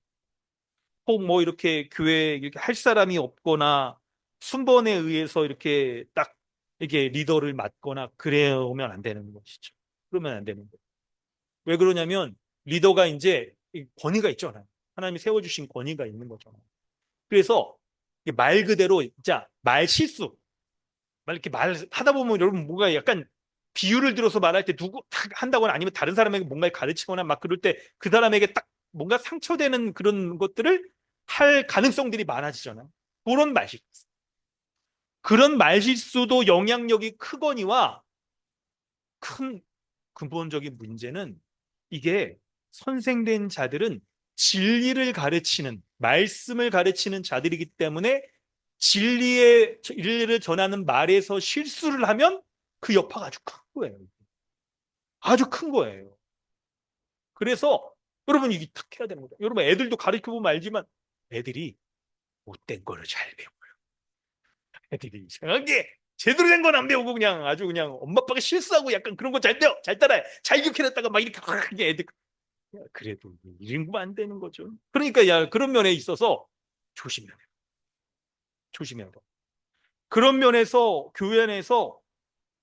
혹 뭐 이렇게 교회에 이렇게 할 사람이 없거나 순번에 의해서 이렇게 딱 이렇게 리더를 맡거나 그래오면 안 되는 것이죠. 그러면 안 되는 거예요. 왜 그러냐면 리더가 이제 이 권위가 있잖아요. 하나님이 세워주신 권위가 있는 거잖아요. 그래서 이게 말 그대로 진짜 말 실수, 말 이렇게 말하다 보면 여러분 뭔가 약간 비유를 들어서 말할 때 누구 딱 한다거나 아니면 다른 사람에게 뭔가를 가르치거나 막 그럴 때 그 사람에게 딱 뭔가 상처되는 그런 것들을 할 가능성들이 많아지잖아요. 그런 말실수. 그런 말실수도 영향력이 크거니와 큰 근본적인 문제는 이게 선생된 자들은 진리를 가르치는 말씀을 가르치는 자들이기 때문에 진리를 전하는 말에서 실수를 하면 그 여파가 아주 큰 거예요. 아주 큰 거예요. 그래서 여러분 이게 탁 해야 되는 거죠. 여러분 애들도 가르쳐 보면 알지만 애들이 못된 거를 잘 배워요. 애들이 이상하게 제대로 된 건 안 배우고 그냥 아주 그냥 엄마 아빠가 실수하고 약간 그런 거 잘 배워 잘 따라해 잘 기억해놨다가 막 이렇게 그게 애들 야, 그래도 이런 거 안 되는 거죠. 그러니까 야 그런 면에 있어서 조심해야 돼요. 조심해야 돼요. 그런 면에서 교회 안에서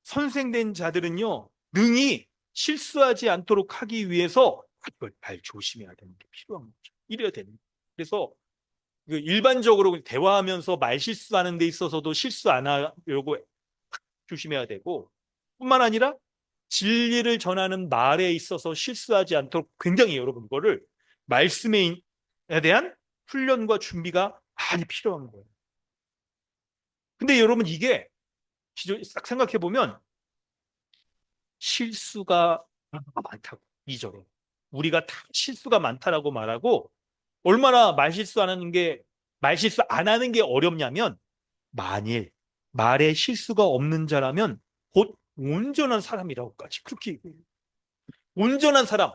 선생된 자들은요 능히 실수하지 않도록 하기 위해서 이걸 잘 조심해야 되는 게 필요한 거죠. 이래야 되는 거예요. 그래서 그 일반적으로 대화하면서 말 실수하는 데 있어서도 실수 안 하려고 조심해야 되고 뿐만 아니라 진리를 전하는 말에 있어서 실수하지 않도록 굉장히 여러분 이거를 말씀에 대한 훈련과 준비가 많이 필요한 거예요. 근데 여러분 이게 싹 생각해 보면 실수가 많다고 이절에 우리가 다 실수가 많다라고 말하고 얼마나 말실수 말실수 안 하는 게 어렵냐면 만일 말에 실수가 없는 자라면 곧 온전한 사람이라고까지 그렇게 얘기해요. 온전한 사람,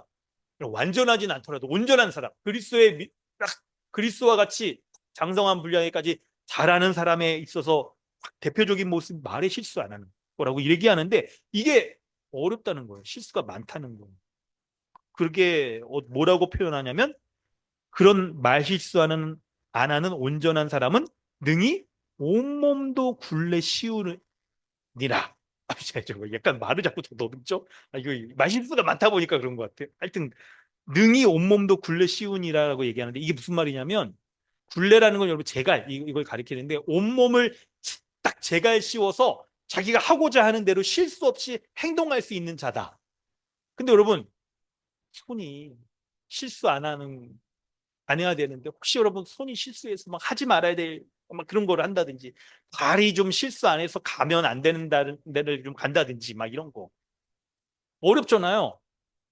완전하진 않더라도 온전한 사람, 딱 그리스도와 같이 장성한 분량에까지 잘하는 사람에 있어서 대표적인 모습 말에 실수 안 하는 거라고 얘기하는데 이게 어렵다는 거예요. 실수가 많다는 거예요. 그게 뭐라고 표현하냐면 그런 말 실수하는 안 하는 온전한 사람은 능히 온몸도 굴레 씌우느니라. 약간 말을 자꾸 더 더듬죠? 이거 말실수가 많다 보니까 그런 것 같아요. 하여튼 능히 온몸도 굴레 씌우니라라고 얘기하는데 이게 무슨 말이냐면 굴레라는 건 여러분 제갈 이걸 가리키는데 온몸을 딱 제갈 씌워서 자기가 하고자 하는 대로 실수 없이 행동할 수 있는 자다. 근데 여러분 손이 실수 안 해야 되는데 혹시 여러분 손이 실수해서 막 하지 말아야 될 막 그런 거를 한다든지 발이 좀 실수 안 해서 가면 안 되는 데를 좀 간다든지 막 이런 거 어렵잖아요.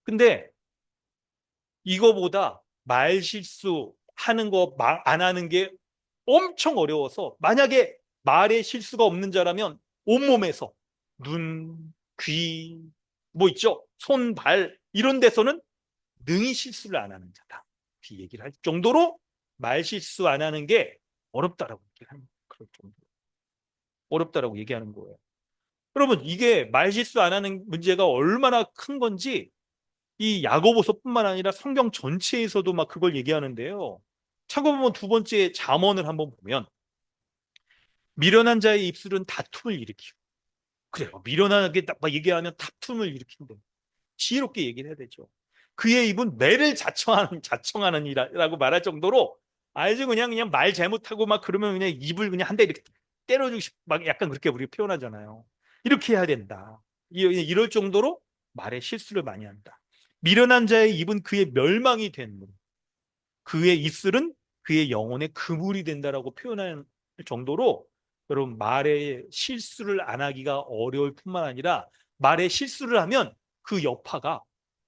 근데 이거보다 말 실수하는 거 안 하는 게 엄청 어려워서 만약에 말에 실수가 없는 자라면 온몸에서 눈, 귀, 뭐 있죠? 손, 발 이런 데서는 능히 실수를 안 하는 자다. 이 얘기를 할 정도로 말 실수 안 하는 게 어렵다라고 얘기하는 그런 정도 어렵다라고 얘기하는 거예요. 여러분 이게 말 실수 안 하는 문제가 얼마나 큰 건지 이 야고보서뿐만 아니라 성경 전체에서도 막 그걸 얘기하는데요. 참고 보면 두 번째 잠언을 한번 보면 미련한 자의 입술은 다툼을 일으키고 그래요. 미련하게 딱 막 얘기하면 다툼을 일으킨다. 지혜롭게 얘기를 해야 되죠. 그의 입은 매를 자청하는 이라고 말할 정도로 알죠. 그냥 말 잘못하고 막 그러면 그냥 입을 그냥 한 대 이렇게 때려주고 막 약간 그렇게 우리가 표현하잖아요. 이렇게 해야 된다. 이럴 정도로 말에 실수를 많이 한다. 미련한 자의 입은 그의 멸망이 된 문. 그의 입술은 그의 영혼의 그물이 된다라고 표현할 정도로 여러분 말에 실수를 안 하기가 어려울 뿐만 아니라 말에 실수를 하면 그 여파가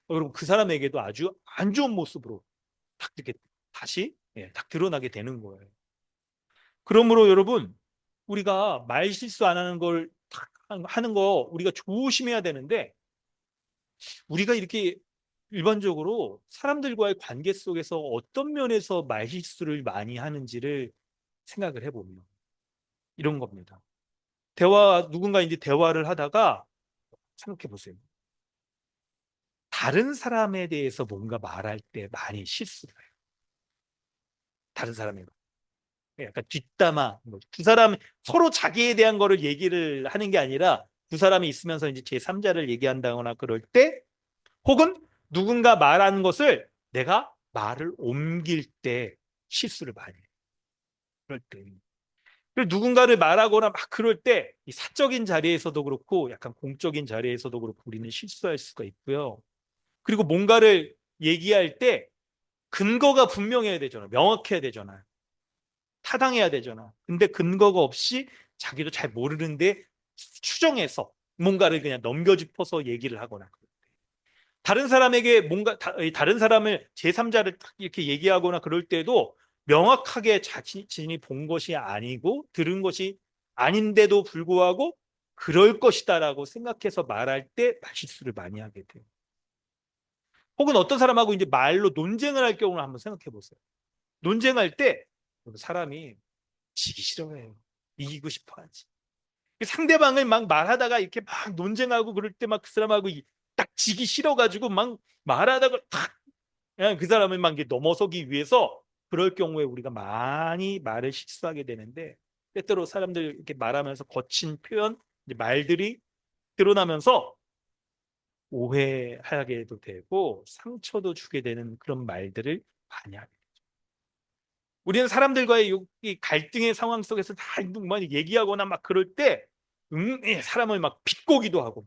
여러분 그 사람에게도 아주 안 좋은 모습으로 딱 이렇게 다시 딱 드러나게 되는 거예요. 그러므로 여러분 우리가 말 실수 안 하는 걸 하는 거 우리가 조심해야 되는데 우리가 이렇게 일반적으로 사람들과의 관계 속에서 어떤 면에서 말실수를 많이 하는지를 생각을 해보면 이런 겁니다. 누군가 이제 대화를 하다가 생각해 보세요. 다른 사람에 대해서 뭔가 말할 때 많이 실수를 해요. 다른 사람이 약간 뒷담화, 두 사람 서로 자기에 대한 거를 얘기를 하는 게 아니라 두 사람이 있으면서 이제 제3자를 얘기한다거나 그럴 때, 혹은 누군가 말하는 것을 내가 말을 옮길 때 실수를 많이 해요. 그럴 때. 그리고 누군가를 말하거나 막 그럴 때 이 사적인 자리에서도 그렇고 약간 공적인 자리에서도 그렇고 우리는 실수할 수가 있고요. 그리고 뭔가를 얘기할 때 근거가 분명해야 되잖아요. 명확해야 되잖아요. 타당해야 되잖아. 근데 근거가 없이 자기도 잘 모르는데 추정해서 뭔가를 그냥 넘겨짚어서 얘기를 하거나 다른 사람에게 뭔가 다른 사람을 제3자를 이렇게 얘기하거나 그럴 때도 명확하게 자신이 본 것이 아니고 들은 것이 아닌데도 불구하고 그럴 것이다라고 생각해서 말할 때 말실수를 많이 하게 돼요. 혹은 어떤 사람하고 이제 말로 논쟁을 할 경우를 한번 생각해 보세요. 논쟁할 때 사람이 지기 싫어해요. 이기고 싶어 하지. 상대방을 막 말하다가 이렇게 막 논쟁하고 그럴 때 막 그 사람하고 딱 지기 싫어가지고 막 말하다가 탁 그냥 그 사람을 막 이렇게 넘어서기 위해서 그럴 경우에 우리가 많이 말을 실수하게 되는데 때때로 사람들 이렇게 말하면서 거친 표현, 이제 말들이 드러나면서 오해하게도 되고 상처도 주게 되는 그런 말들을 많이 하게 돼요. 우리는 사람들과의 이 갈등의 상황 속에서 다 많이 얘기하거나 막 그럴 때 사람을 막 비꼬기도 하고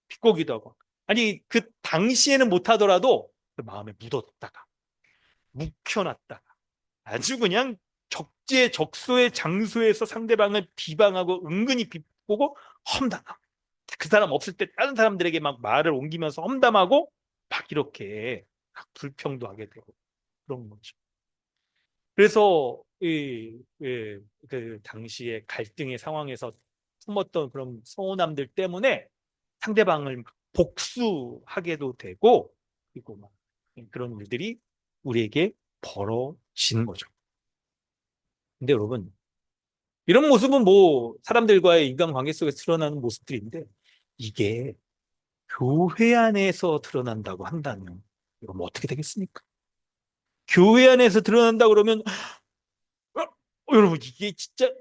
비꼬기도 하고 아니 그 당시에는 못하더라도 그 마음에 묻었다가 묵혀놨다가 아주 그냥 적재적소의 장소에서 상대방을 비방하고 은근히 비꼬고 험담하고 그 사람 없을 때 다른 사람들에게 막 말을 옮기면서 험담하고 막 이렇게 막 불평도 하게 되고 그런 거죠. 그래서 그 당시에 갈등의 상황에서 숨었던 그런 서운함들 때문에 상대방을 복수하게도 되고 그리고 막 그런 일들이 우리에게 벌어지는 거죠. 근데 여러분 이런 모습은 뭐 사람들과의 인간관계 속에서 드러나는 모습들인데 이게 교회 안에서 드러난다고 한다면 이거 뭐 어떻게 되겠습니까? 교회 안에서 드러난다 그러면 여러분 이게 진짜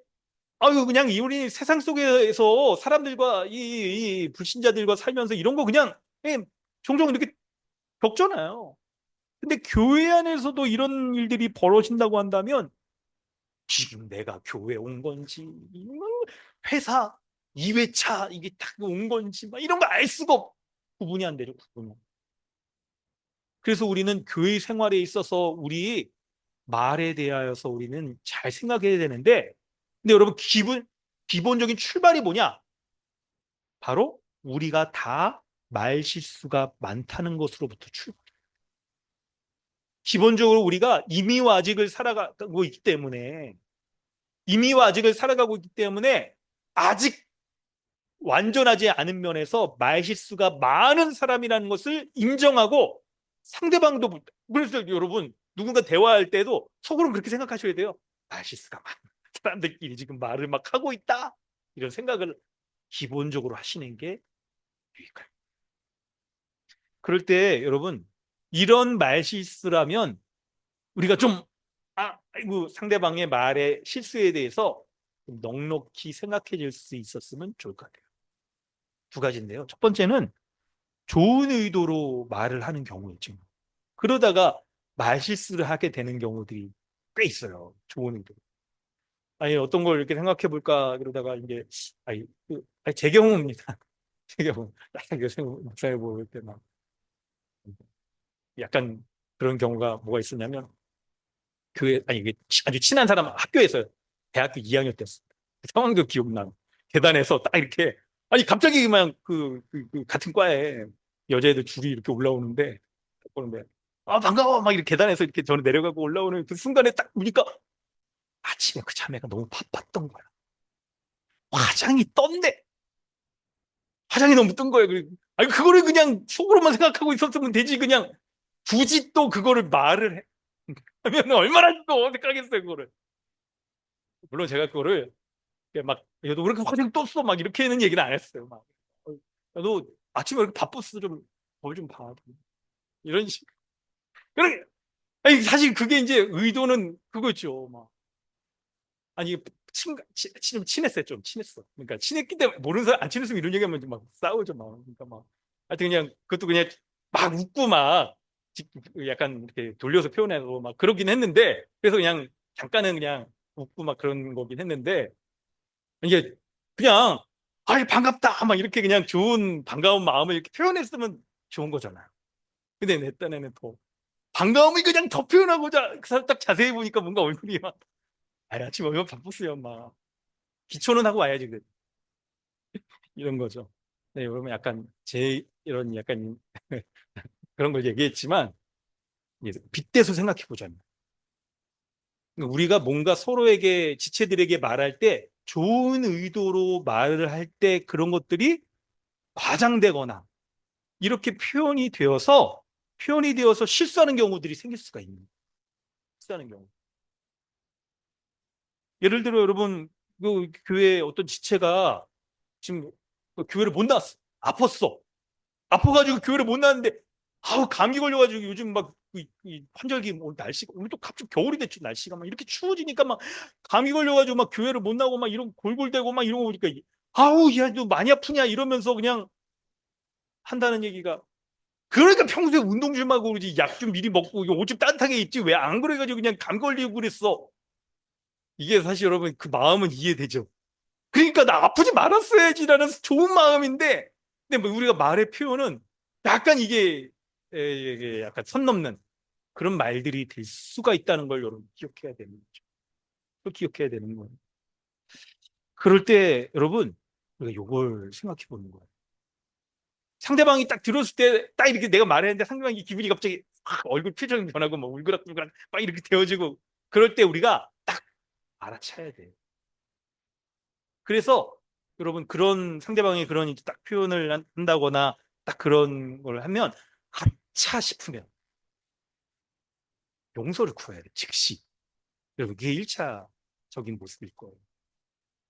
아유 그냥 우리 세상 속에서 사람들과 이 불신자들과 살면서 이런 거 그냥 종종 이렇게 겪잖아요. 근데 교회 안에서도 이런 일들이 벌어진다고 한다면 지금 내가 교회 온 건지 회사 2회차 이게 딱 온 건지 막 이런 거 알 수가 구분이 안 되죠. 구분이. 그래서 우리는 교회 생활에 있어서 우리 말에 대하여서 우리는 잘 생각해야 되는데 근데 여러분 기본적인 출발이 뭐냐? 바로 우리가 다 말 실수가 많다는 것으로부터 출발. 기본적으로 우리가 이미와 아직을 살아가고 있기 때문에 이미와 아직을 살아가고 있기 때문에 아직 완전하지 않은 면에서 말 실수가 많은 사람이라는 것을 인정하고 상대방도 그래서 여러분 누군가 대화할 때도 속으로 그렇게 생각하셔야 돼요. 말 실수가 많은 사람들끼리 지금 말을 막 하고 있다 이런 생각을 기본적으로 하시는 게 유익할. 그럴 때 여러분 이런 말 실수라면 우리가 좀 아이고 상대방의 말의 실수에 대해서 좀 넉넉히 생각해 줄 수 있었으면 좋을 것 같아요. 두 가지인데요. 첫 번째는 좋은 의도로 말을 하는 경우이죠. 그러다가 말 실수를 하게 되는 경우들이 꽤 있어요. 좋은 의도. 아니 어떤 걸 이렇게 생각해 볼까 그러다가 이제 제 경우입니다. 제 경우 요새 목사님 볼 때 막 약간 그런 경우가 뭐가 있었냐면 교회 아니 이게 아주 친한 사람 학교에서 대학교 2학년 때였습니다. 그 상황도 기억나고 계단에서 딱 이렇게 아니 갑자기 그냥 그 같은 과에 여자애들 줄이 이렇게 올라오는데 보는데 반가워 막 이렇게 계단에서 이렇게 저는 내려가고 올라오는 그 순간에 딱 보니까 아침에 그 자매가 너무 바빴던 거야. 화장이 떴네. 화장이 너무 뜬 거예요. 아니 그거를 그냥 속으로만 생각하고 있었으면 되지 그냥 굳이 또 그거를 말을 하면 얼마나 또 어색하겠어요 그거를. 물론 제가 그거를 막, 야, 너 왜 이렇게 화장 떴어? 막 이렇게는 얘기는 안 했어요. 막, 야, 너 아침에 왜 이렇게 바빴어? 좀, 뭘 좀 봐. 이런 식. 그래. 아니, 사실 그게 이제 의도는 그거죠. 막. 아니, 친했어요. 좀 친했어. 그러니까 친했기 때문에 모르는 사람 안 친했으면 이런 얘기하면 막 싸우죠. 막. 그러니까 막. 하여튼 그냥 그것도 그냥 막 웃고 막 약간 이렇게 돌려서 표현하고 막 그러긴 했는데 그래서 그냥 잠깐은 그냥 웃고 막 그런 거긴 했는데 이게 그냥 아이 반갑다 막 이렇게 그냥 좋은 반가운 마음을 이렇게 표현했으면 좋은 거잖아요. 근데 내 딴에는 더 반가움이 그냥 더 표현하고자 그 사람 딱 자세히 보니까 뭔가 얼굴이 막 아침 얼마나 바빴어요 막 기초는 하고 와야지 그 이런 거죠. 네, 여러분 약간 제 이런 약간 그런 걸 얘기했지만 이제 빗대서 생각해 보자면 우리가 뭔가 서로에게 지체들에게 말할 때 좋은 의도로 말을 할 때 그런 것들이 과장되거나 이렇게 표현이 되어서 실수하는 경우들이 생길 수가 있는 거예요. 실수하는 경우. 예를 들어 여러분 그 교회 어떤 지체가 지금 그 교회를 못 나왔어. 아팠어. 아파가지고 교회를 못 나왔는데 아우 감기 걸려가지고 요즘 막 이 환절기 오늘 날씨가 오늘 또 갑자기 겨울이 됐죠. 날씨가 막 이렇게 추워지니까 막 감기 걸려가지고 막 교회를 못 나오고 막 이런 골골대고 막 이런 거 보니까 아우 야 너 많이 아프냐 이러면서 그냥 한다는 얘기가 그러니까 평소에 운동 좀 하고 그러지 약 좀 미리 먹고 옷 좀 따뜻하게 입지 왜 안 그래가지고 그냥 감 걸리고 그랬어. 이게 사실 여러분 그 마음은 이해되죠. 그러니까 나 아프지 말았어야지라는 좋은 마음인데 근데 뭐 우리가 말의 표현은 약간 이게 약간 선 넘는 그런 말들이 될 수가 있다는 걸 여러분 기억해야 되는 거죠. 그걸 기억해야 되는 거예요. 그럴 때 여러분 우리가 이걸 생각해 보는 거예요. 상대방이 딱 들었을 때 딱 이렇게 내가 말했는데 상대방이 기분이 갑자기 확 얼굴 표정이 변하고 막 울그락불그락 막 이렇게 되어지고 그럴 때 우리가 딱 알아차야 돼요. 그래서 여러분 그런 상대방이 그런 이제 딱 표현을 한다거나 딱 그런 걸 하면 아차 싶으면 용서를 구해야 돼. 즉시. 여러분 그게 1차적인 모습일 거예요.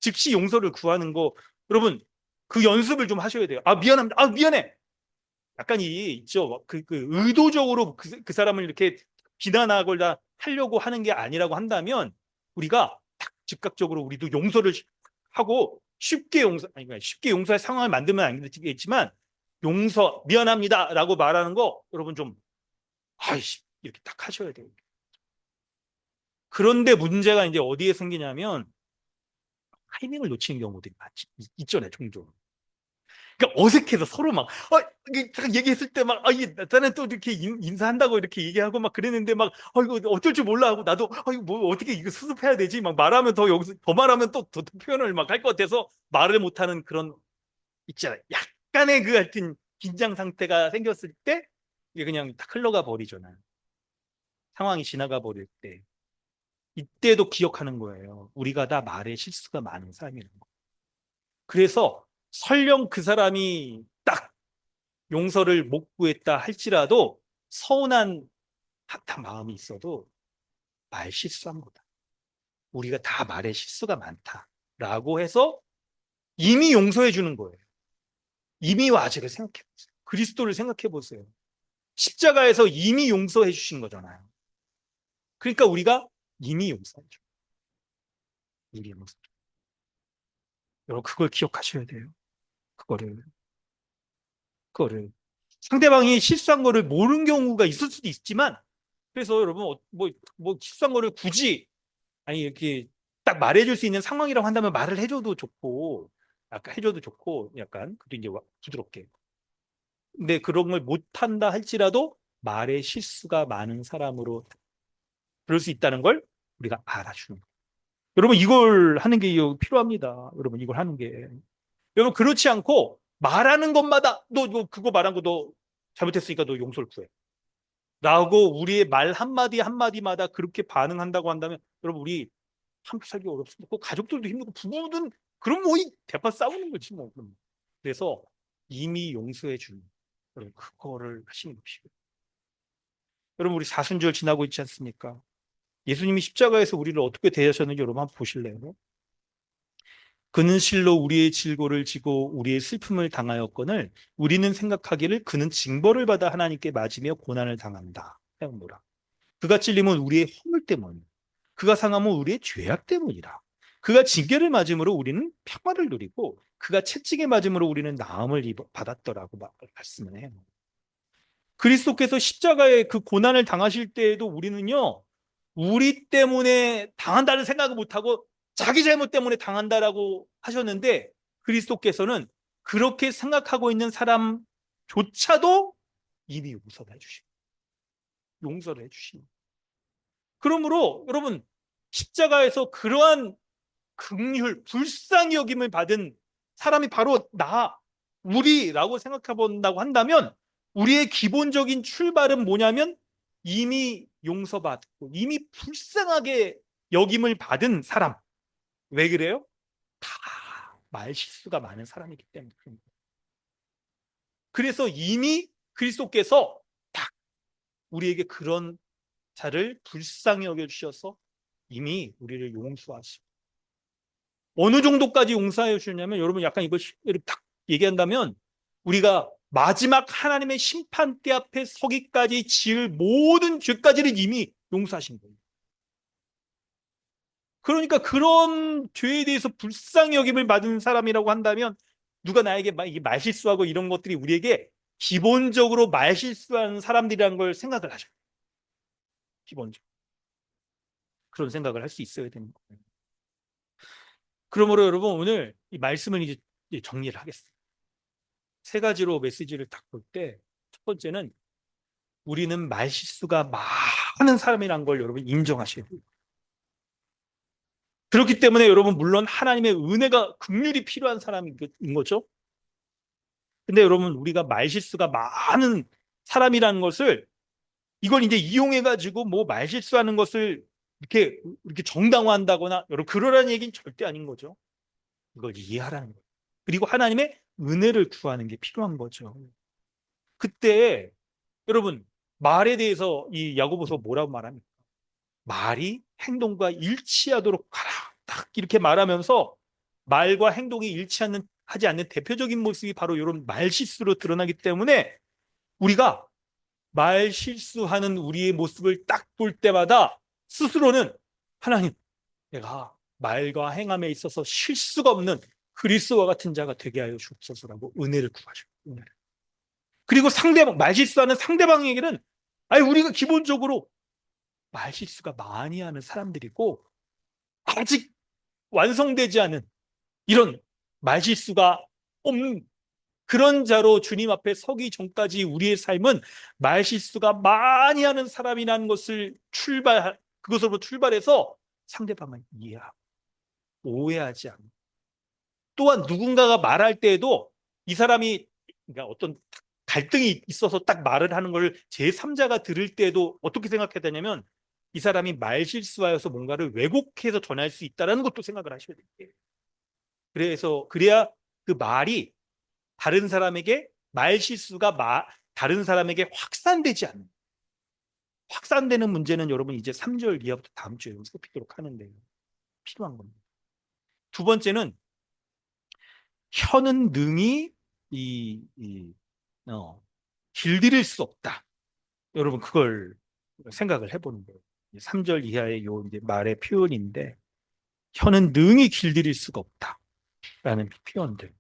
즉시 용서를 구하는 거 여러분 그 연습을 좀 하셔야 돼요. 아 미안합니다. 아 미안해. 약간 이 있죠. 그 의도적으로 그 사람을 이렇게 비난하거나 하려고 하는 게 아니라고 한다면 우리가 딱 즉각적으로 우리도 용서를 하고 쉽게 아니 그러니까 쉽게 용서할 상황을 만들면 안 되겠지만 용서 미안합니다라고 말하는 거 여러분 좀 아이씨 이렇게 딱 하셔야 돼요. 그런데 문제가 이제 어디에 생기냐면 타이밍을 놓치는 경우들이 많지 있잖아요, 종종. 그러니까 어색해서 서로 막, 이게 딱 얘기했을 때 막, 이게 나는 또 이렇게 인사한다고 이렇게 얘기하고 막 그랬는데 막, 이거 어쩔 줄 몰라 하고 나도, 이거 뭐 어떻게 이거 수습해야 되지? 막 말하면 더 여기서, 더 말하면 더 표현을 막 할 것 같아서 말을 못하는 그런, 있잖아요. 약간의 그 하여튼 긴장 상태가 생겼을 때, 이게 그냥 딱 흘러가 버리잖아요. 상황이 지나가 버릴 때. 이때도 기억하는 거예요. 우리가 다 말에 실수가 많은 사람이라는 거. 그래서 설령 그 사람이 딱 용서를 못 구했다 할지라도 서운한 탁탁 마음이 있어도 말 실수한 거다. 우리가 다 말에 실수가 많다라고 해서 이미 용서해 주는 거예요. 이미 와지를 생각해 보세요. 그리스도를 생각해 보세요. 십자가에서 이미 용서해 주신 거잖아요. 그러니까 우리가 이미 용서해 줘. 이미 용서. 여러분 그걸 기억하셔야 돼요. 그거를 그거를 상대방이 실수한 거를 모르는 경우가 있을 수도 있지만 그래서 여러분 뭐 실수한 거를 굳이 아니 이렇게 딱 말해줄 수 있는 상황이라고 한다면 말을 해줘도 좋고 약간 해줘도 좋고 약간 그리고 이제 부드럽게 근데 그런 걸 못한다 할지라도 말에 실수가 많은 사람으로 그럴 수 있다는 걸 우리가 알아주는 거예요. 여러분 이걸 하는 게 필요합니다. 여러분 이걸 하는 게 여러분 그렇지 않고 말하는 것마다 너 그거 말한 거 너 잘못했으니까 너 용서를 구해 라고 우리의 말 한마디 한마디마다 그렇게 반응한다고 한다면 여러분 우리 함께 살기 어렵습니다. 그 가족들도 힘들고 부부든 그럼 뭐 이 대파 싸우는 거지 뭐. 그럼. 그래서 이미 용서해 주는 여러분 그거를 하시는 것이고 여러분 우리 사순절 지나고 있지 않습니까? 예수님이 십자가에서 우리를 어떻게 대하셨는지 여러분 한번 보실래요? 그는 실로 우리의 질고를 지고 우리의 슬픔을 당하였거늘 우리는 생각하기를 그는 징벌을 받아 하나님께 맞으며 고난을 당한다. 해보라. 그가 찔림은 우리의 허물 때문, 그가 상함은 우리의 죄악 때문이라. 그가 징계를 맞음으로 우리는 평화를 누리고 그가 채찍에 맞음으로 우리는 나음을 받았더라고 말씀을 해요. 그리스도께서 십자가의 그 고난을 당하실 때에도 우리는요, 우리 때문에 당한다는 생각을 못하고 자기 잘못 때문에 당한다라고 하셨는데, 그리스도께서는 그렇게 생각하고 있는 사람조차도 이미 용서를 해주시고. 그러므로 여러분, 십자가에서 그러한 긍휼, 불쌍히 여김을 받은 사람이 바로 우리라고 생각해 본다고 한다면, 우리의 기본적인 출발은 뭐냐면 이미 용서받고 이미 불쌍하게 여김을 받은 사람. 왜 그래요? 다 말실수가 많은 사람이기 때문에 그런 거예요. 그래서 이미 그리스도께서 딱 우리에게 그런 자를 불쌍히 여겨주셔서 이미 우리를 용서하시고, 어느 정도까지 용서해 주셨냐면, 여러분 약간 이걸 딱 얘기한다면, 우리가 마지막 하나님의 심판대 앞에 서기까지 지을 모든 죄까지는 이미 용서하신 거예요. 그러니까 그런 죄에 대해서 불쌍히 여김을 받은 사람이라고 한다면, 누가 나에게 이게 말실수하고 이런 것들이 우리에게 기본적으로 말실수하는 사람들이라는 걸 생각을 하죠. 기본적으로 그런 생각을 할 수 있어야 되는 거예요. 그러므로 여러분, 오늘 이 말씀을 이제 정리를 하겠습니다. 세 가지로 메시지를 딱 볼 때, 첫 번째는 우리는 말실수가 많은 사람이란 걸 여러분 인정하셔야 돼요. 그렇기 때문에 여러분, 물론 하나님의 은혜가, 긍휼이 필요한 사람인 거죠. 근데 여러분, 우리가 말실수가 많은 사람이라는 것을, 이걸 이제 이용해가지고 뭐 말실수하는 것을 이렇게 정당화한다거나, 여러분 그러라는 얘기는 절대 아닌 거죠. 이걸 이해하라는 거예요. 그리고 하나님의 은혜를 구하는 게 필요한 거죠. 그때 여러분, 말에 대해서 이 야고보서 뭐라고 말합니까? 말이 행동과 일치하도록 하라. 딱 이렇게 말하면서 말과 행동이 하지 않는 대표적인 모습이 바로 이런 말실수로 드러나기 때문에, 우리가 말실수하는 우리의 모습을 딱 볼 때마다 스스로는 하나님, 내가 말과 행함에 있어서 실수가 없는 그리스도와 같은 자가 되게 하여 주옵소서라고 은혜를 구하죠. 은혜를. 그리고 말실수하는 상대방에게는, 우리가 기본적으로 말실수가 많이 하는 사람들이고, 아직 완성되지 않은 이런 말실수가 없는 그런 자로 주님 앞에 서기 전까지 우리의 삶은 말실수가 많이 하는 사람이라는 그것으로 출발해서 상대방을 이해하고 오해하지 않고, 또한 누군가가 말할 때에도 이 사람이, 그러니까 어떤 갈등이 있어서 딱 말을 하는 걸 제3자가 들을 때에도 어떻게 생각해야 되냐면, 이 사람이 말실수하여서 뭔가를 왜곡해서 전할 수 있다는 것도 생각을 하셔야 돼요. 그래야 그 말이 다른 사람에게, 다른 사람에게 확산되는 문제는 여러분 이제 3절 이하부터 다음 주에 살피도록 하는데, 필요한 겁니다. 두 번째는 혀는 능히 길들일 수 없다. 여러분 그걸 생각을 해보는 거예요. 3절 이하의 요 이제 말의 표현인데, 혀는 능히 길들일 수가 없다라는 표현들.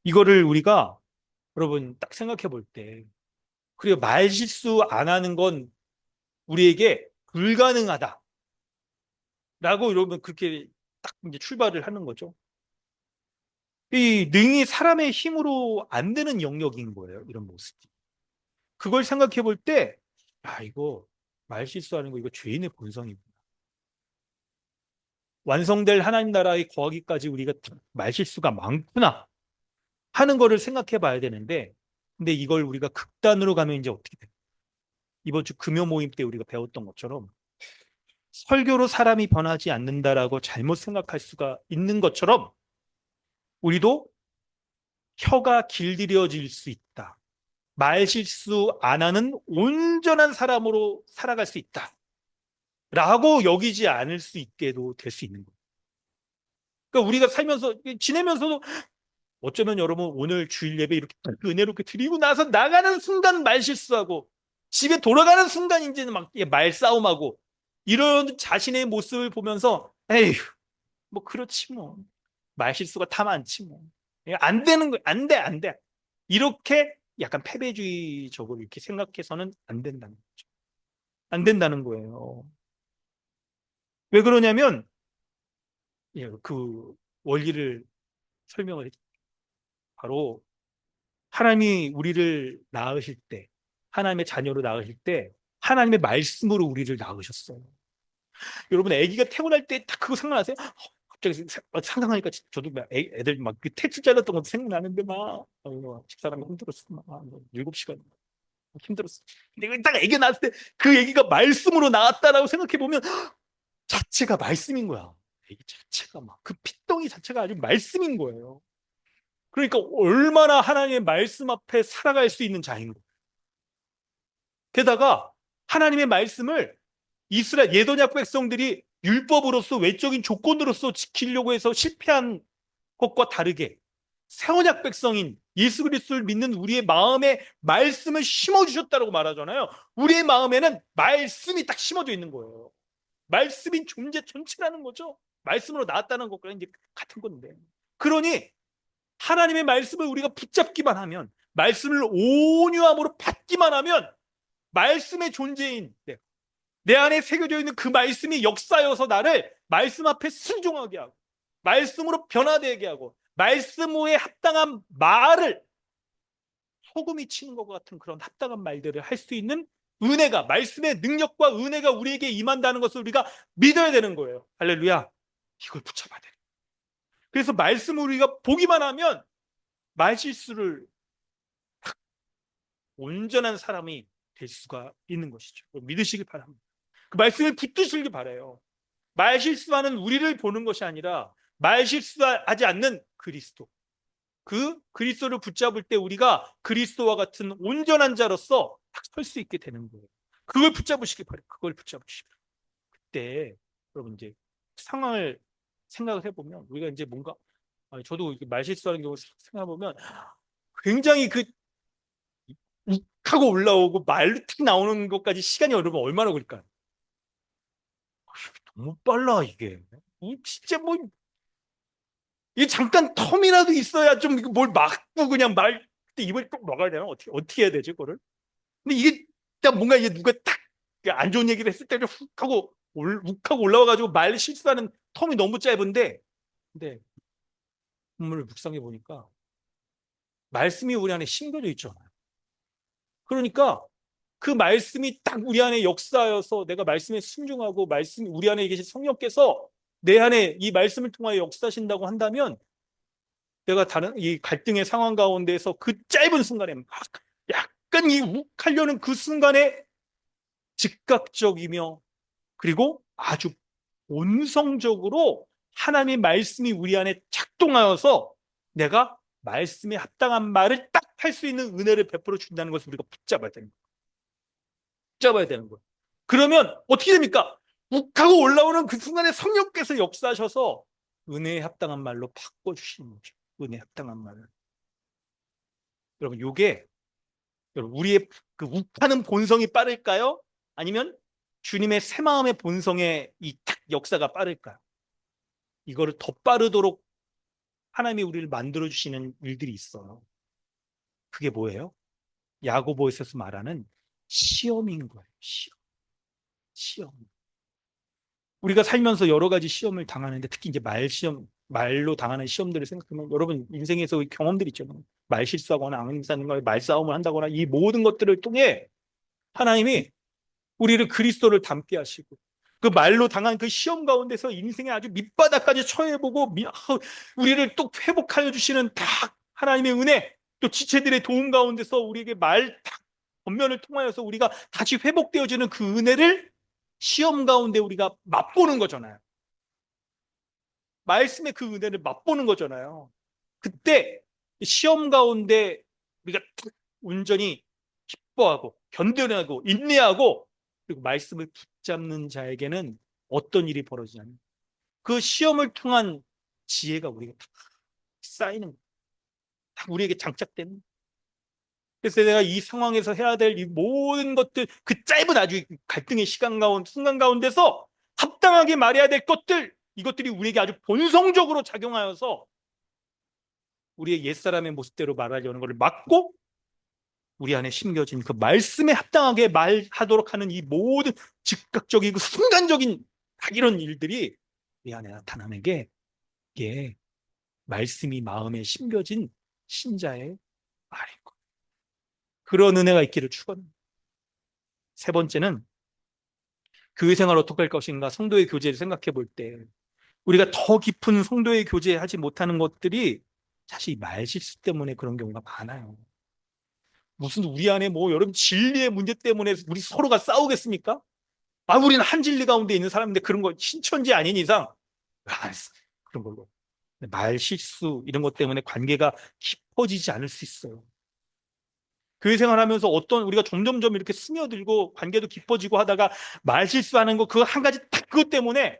이거를 우리가 여러분 딱 생각해 볼 때, 그리고 말실수 안 하는 건 우리에게 불가능하다라고 여러분 그렇게 딱 이제 출발을 하는 거죠. 이 능히 사람의 힘으로 안 되는 영역인 거예요. 이런 모습이. 그걸 생각해 볼 때, 이거 말실수하는 거, 이거 죄인의 본성이구나. 완성될 하나님 나라에 거하기까지 우리가 말실수가 많구나 하는 거를 생각해 봐야 되는데, 근데 이걸 우리가 극단으로 가면 이제 어떻게 돼요? 이번 주 금요 모임 때 우리가 배웠던 것처럼, 설교로 사람이 변하지 않는다라고 잘못 생각할 수가 있는 것처럼, 우리도 혀가 길들여질 수 있다. 말실수 안 하는 온전한 사람으로 살아갈 수 있다. 라고 여기지 않을 수 있게도 될 수 있는 거예요. 그러니까 우리가 지내면서도 어쩌면 여러분 오늘 주일 예배 이렇게 은혜롭게 드리고 나서 나가는 순간 말실수하고, 집에 돌아가는 순간 이제는 막 말싸움하고 이런 자신의 모습을 보면서 에휴, 뭐 그렇지 뭐. 말실수가 다 많지 뭐. 안 되는 거야. 안 돼, 안 돼. 이렇게 약간 패배주의적으로 이렇게 생각해서는 안 된다는 거죠. 안 된다는 거예요. 왜 그러냐면 그 원리를 설명을 했죠. 바로 하나님이 우리를 낳으실 때, 하나님의 자녀로 낳으실 때 하나님의 말씀으로 우리를 낳으셨어요. 여러분 아기가 태어날 때 딱 그거 생각나세요? 갑자기 상상하니까 저도 막 애들 막그 tex트 잘랐던 것도 생각나는데 막 집사람이 힘들었어. 막 7시간 힘들었어. 근데 딱 아기가 낳았을 때 그 아기가 말씀으로 나왔다라고 생각해 보면 자체가 말씀인 거야. 아기 자체가 막 그 핏덩이 자체가 아주 말씀인 거예요. 그러니까 얼마나 하나님의 말씀 앞에 살아갈 수 있는 자인 거예요. 게다가 하나님의 말씀을 이스라엘 예언약 백성들이 율법으로서 외적인 조건으로서 지키려고 해서 실패한 것과 다르게 새 언약 백성인 예수 그리스도를 믿는 우리의 마음에 말씀을 심어 주셨다고 말하잖아요. 우리의 마음에는 말씀이 딱 심어져 있는 거예요. 말씀이 존재 전체라는 거죠. 말씀으로 나왔다는 것과 이제 같은 건데. 그러니 하나님의 말씀을 우리가 붙잡기만 하면, 말씀을 온유함으로 받기만 하면 말씀의 존재인 내 안에 새겨져 있는 그 말씀이 역사여서 나를 말씀 앞에 순종하게 하고 말씀으로 변화되게 하고 말씀에 합당한 말을, 소금이 치는 것 같은 그런 합당한 말들을 할 수 있는 은혜가, 말씀의 능력과 은혜가 우리에게 임한다는 것을 우리가 믿어야 되는 거예요. 할렐루야. 이걸 붙잡아야 돼요. 그래서 말씀을 우리가 보기만 하면 말실수를, 온전한 사람이 될 수가 있는 것이죠. 믿으시길 바랍니다. 그 말씀을 붙드시길 바라요. 말실수하는 우리를 보는 것이 아니라 말실수하지 않는 그리스도, 그 그리스도를 붙잡을 때 우리가 그리스도와 같은 온전한 자로서 딱 설 수 있게 되는 거예요. 그걸 붙잡으시길 바래요. 그걸 붙잡으시길. 그때 여러분 이제 상황을 생각을 해보면 우리가 이제 뭔가, 저도 말실수하는 경우 생각해 보면 굉장히 그 욱하고 올라오고 말로 탁 나오는 것까지 시간이 여러분 얼마나 걸릴까요? 너무 빨라 이게. 진짜 뭐 이 잠깐 텀이라도 있어야 좀 뭘 막고 그냥 말 그때 입을 꼭 막아야 되나? 어떻게 해야 되지 그거를? 근데 이게 딱 뭔가 이게 누가 딱 안 좋은 얘기를 했을 때 훅 하고 욱하고 올라와가지고 말 실수하는 텀이 너무 짧은데, 근데 본문을 묵상해 보니까 말씀이 우리 안에 심겨져 있잖아요. 그러니까 그 말씀이 딱 우리 안에 역사여서 내가 말씀에 순종하고 말씀이 우리 안에 계신 성령께서 내 안에 이 말씀을 통하여 역사하신다고 한다면 내가 다른 이 갈등의 상황 가운데서 그 짧은 순간에 막 약간 이 욱하려는 그 순간에 즉각적이며 그리고 아주 본성적으로 하나님의 말씀이 우리 안에 작동하여서 내가 말씀에 합당한 말을 딱 할 수 있는 은혜를 베풀어 준다는 것을 우리가 붙잡아야 되는 거예요. 붙잡아야 되는 거예요. 그러면 어떻게 됩니까? 욱하고 올라오는 그 순간에 성령께서 역사하셔서 은혜에 합당한 말로 바꿔주시는 거죠. 은혜에 합당한 말을. 여러분, 요게 여러분 우리의 그 욱하는 본성이 빠를까요? 아니면 주님의 새 마음의 본성의 이 딱 역사가 빠를까요? 이거를 더 빠르도록 하나님이 우리를 만들어 주시는 일들이 있어요. 그게 뭐예요? 야고보에서 말하는 시험인 거예요. 시험. 우리가 살면서 여러 가지 시험을 당하는데 특히 이제 말로 당하는 시험들을 생각하면 여러분 인생에서 경험들이 있잖아요. 말 실수하거나 앙상과 말싸움을 한다거나 이 모든 것들을 통해 하나님이 우리를 그리스도를 닮게 하시고 그 말로 당한 그 시험 가운데서 인생의 아주 밑바닥까지 처해보고 우리를 또 회복하여 주시는 다 하나님의 은혜, 또 지체들의 도움 가운데서 우리에게 말 권면을 통하여서 우리가 다시 회복되어지는 그 은혜를 시험 가운데 우리가 맛보는 거잖아요. 말씀의 그 은혜를 맛보는 거잖아요. 그때 시험 가운데 우리가 온전히 기뻐하고 견뎌내고 인내하고 그리고 말씀을 붙잡는 자에게는 어떤 일이 벌어지냐면 그 시험을 통한 지혜가 우리가 다 쌓이는 거예요. 다 우리에게 장착되는 거예요. 그래서 내가 이 상황에서 해야 될 이 모든 것들, 그 짧은 아주 갈등의 시간 가운데, 순간 가운데서 합당하게 말해야 될 것들, 이것들이 우리에게 아주 본성적으로 작용하여서 우리의 옛사람의 모습대로 말하려는 것을 막고 우리 안에 심겨진 그 말씀에 합당하게 말하도록 하는 이 모든 즉각적이고 순간적인 딱 이런 일들이 우리 안에 나타나는 게 이게 말씀이 마음에 심겨진 신자의 말인 것. 그런 은혜가 있기를 축원합니다. 세 번째는 교회 생활 어떻게 할 것인가, 성도의 교제를 생각해 볼 때 우리가 더 깊은 성도의 교제하지 못하는 것들이 사실 이 말실수 때문에 그런 경우가 많아요. 무슨 우리 안에 뭐 여러분 진리의 문제 때문에 우리 서로가 싸우겠습니까? 아, 우리는 한 진리 가운데 있는 사람인데 그런 거 신천지 아닌 이상 안 했어. 그런 걸로. 말실수 이런 것 때문에 관계가 깊어지지 않을 수 있어요. 교회 생활하면서 어떤 우리가 점점점 이렇게 스며들고 관계도 깊어지고 하다가 말실수하는 거 그거 한 가지 딱 그것 때문에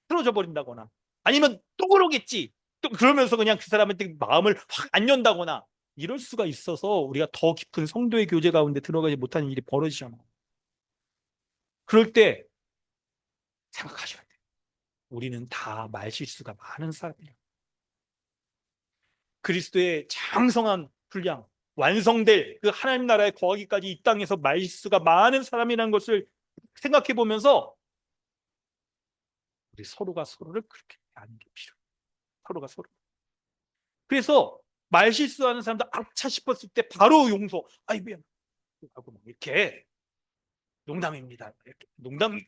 틀어져 버린다거나 아니면 또 그러겠지 또 그러면서 그냥 그 사람한테 마음을 확 안 연다거나 이럴 수가 있어서 우리가 더 깊은 성도의 교제 가운데 들어가지 못하는 일이 벌어지잖아. 그럴 때 생각하셔야 돼요. 우리는 다 말실수가 많은 사람이에요. 그리스도의 장성한 분량, 완성될 그 하나님 나라에 거하기까지 이 땅에서 말실수가 많은 사람이라는 것을 생각해 보면서 우리 서로가 서로를 그렇게 하는 게 필요해요. 서로가 서로. 그래서 말실수하는 사람도 아차 싶었을 때 바로 용서. 아이 미안. 하고 이렇게 농담입니다. 이렇게 농담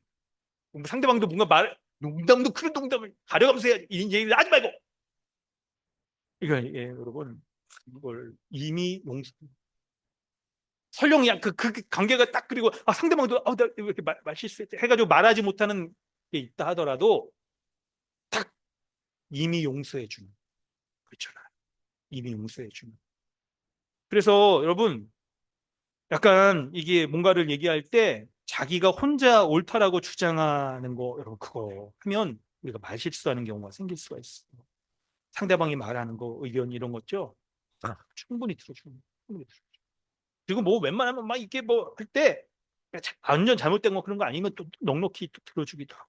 상대방도 뭔가 농담도 큰 농담을 가려가면서 해야지. 이런 얘기를 하지 말고. 이거 여러분 이걸 이미 용서. 설령 그 관계가 딱 그리고 상대방도 나 이렇게 말실수했지 해가지고 말하지 못하는 게 있다 하더라도 딱 이미 용서해 주는 그렇잖아. 이미 용서해 주는. 그래서 여러분 약간 이게 뭔가를 얘기할 때 자기가 혼자 옳다라고 주장하는 거 여러분 그거 하면 우리가 말실수하는 경우가 생길 수가 있어요. 상대방이 말하는 거 의견 이런 거죠. 충분히 들어주는 거예요. 충분히 들어주는 거예요. 그리고 뭐 웬만하면 막 이게 뭐 할 때 완전 잘못된 거 그런 거 아니면 또 넉넉히 또 들어주기도 하고.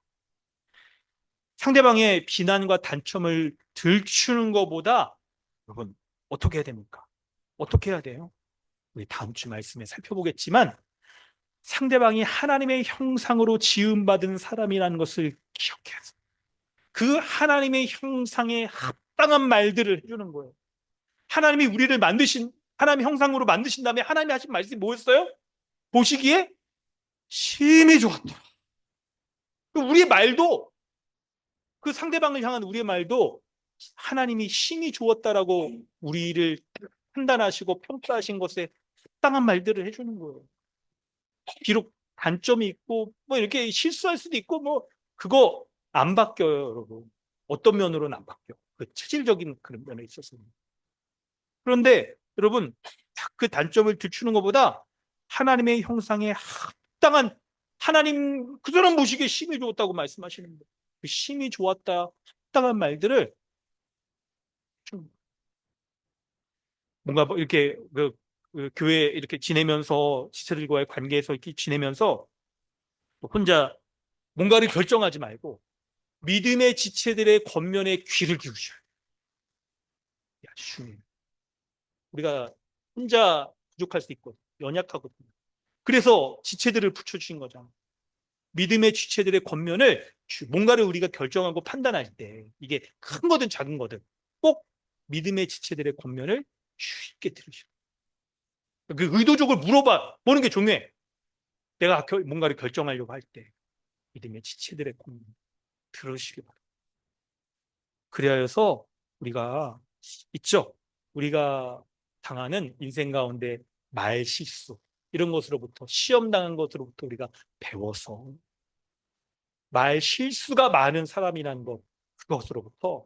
상대방의 비난과 단점을 들추는 것보다 여러분 어떻게 해야 됩니까? 어떻게 해야 돼요? 우리 다음 주 말씀에 살펴보겠지만 상대방이 하나님의 형상으로 지음받은 사람이라는 것을 기억해서 그 하나님의 형상에 합당한 말들을 해주는 거예요. 하나님이 우리를 만드신 하나님 형상으로 만드신 다음에 하나님이 하신 말씀이 뭐였어요? 보시기에 심히 좋았다. 우리의 말도 그 상대방을 향한 우리의 말도 하나님이 심히 좋았다라고 우리를 판단하시고 평가하신 것에 합당한 말들을 해주는 거예요. 비록 단점이 있고 뭐 이렇게 실수할 수도 있고 뭐 그거 안 바뀌어요, 여러분. 어떤 면으로는 안 바뀌어. 그 체질적인 그런 면에 있어서는. 그런데 여러분 그 단점을 들추는 것보다 하나님의 형상에 합당한 하나님 그 사람 보시기에 심히 좋았다고 말씀하시는 거예요. 그 심히 좋았다 합당한 말들을 좀 뭔가 뭐 이렇게 그 교회 이렇게 지내면서 지체들과의 관계에서 이렇게 지내면서 혼자 뭔가를 결정하지 말고 믿음의 지체들의 권면에 귀를 기울이셔야 돼요. 아주 중요해요. 우리가 혼자 부족할 수 있고 연약하거든요. 그래서 지체들을 붙여주신 거잖아요. 믿음의 지체들의 권면을 뭔가를 우리가 결정하고 판단할 때 이게 큰 거든 작은 거든 꼭 믿음의 지체들의 권면을 쉽게 들으시고 그 의도적으로 물어봐 보는 게 중요해. 내가 뭔가를 결정하려고 할 때 믿음의 지체들의 권면 들으시기 바랍니다. 그래서 우리가 있죠. 우리가 당하는 인생 가운데 말 실수 이런 것으로부터 시험 당한 것으로부터 우리가 배워서 말 실수가 많은 사람이라는 것 그것으로부터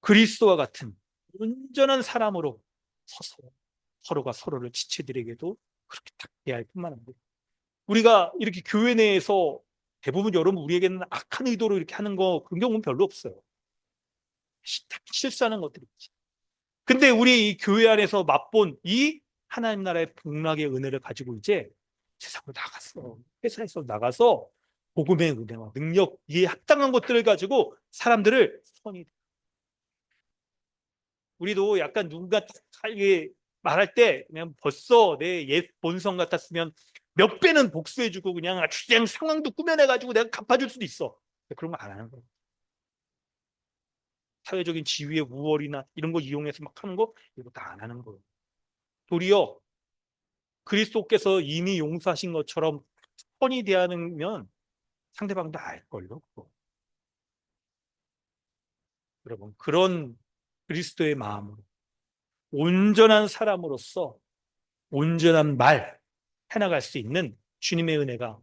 그리스도와 같은 온전한 사람으로 서서 서로가 서로를 지체들에게도 그렇게 딱 대할 뿐만 아니라 우리가 이렇게 교회 내에서 대부분 여러분 우리에게는 악한 의도로 이렇게 하는 거 그런 경우는 별로 없어요. 실수하는 것들이 있지. 근데 우리 이 교회 안에서 맛본 이 하나님 나라의 복락의 은혜를 가지고 이제 세상으로 나갔어. 회사에서 나가서 복음의 은혜와 능력, 이에 합당한 것들을 가지고 사람들을 선이. 우리도 약간 누군가 이게 말할 때 그냥 벌써 내 옛 본성 같았으면 몇 배는 복수해주고 그냥 아주 그냥 상황도 꾸며내가지고 내가 갚아줄 수도 있어. 그런 거 안 하는 거야. 사회적인 지위의 우월이나 이런 거 이용해서 막 하는 거 이거 다 안 하는 거예요. 도리어 그리스도께서 이미 용서하신 것처럼 선이 대하면 상대방도 알걸요. 그거. 여러분 그런 그리스도의 마음으로 온전한 사람으로서 온전한 말 해나갈 수 있는 주님의 은혜가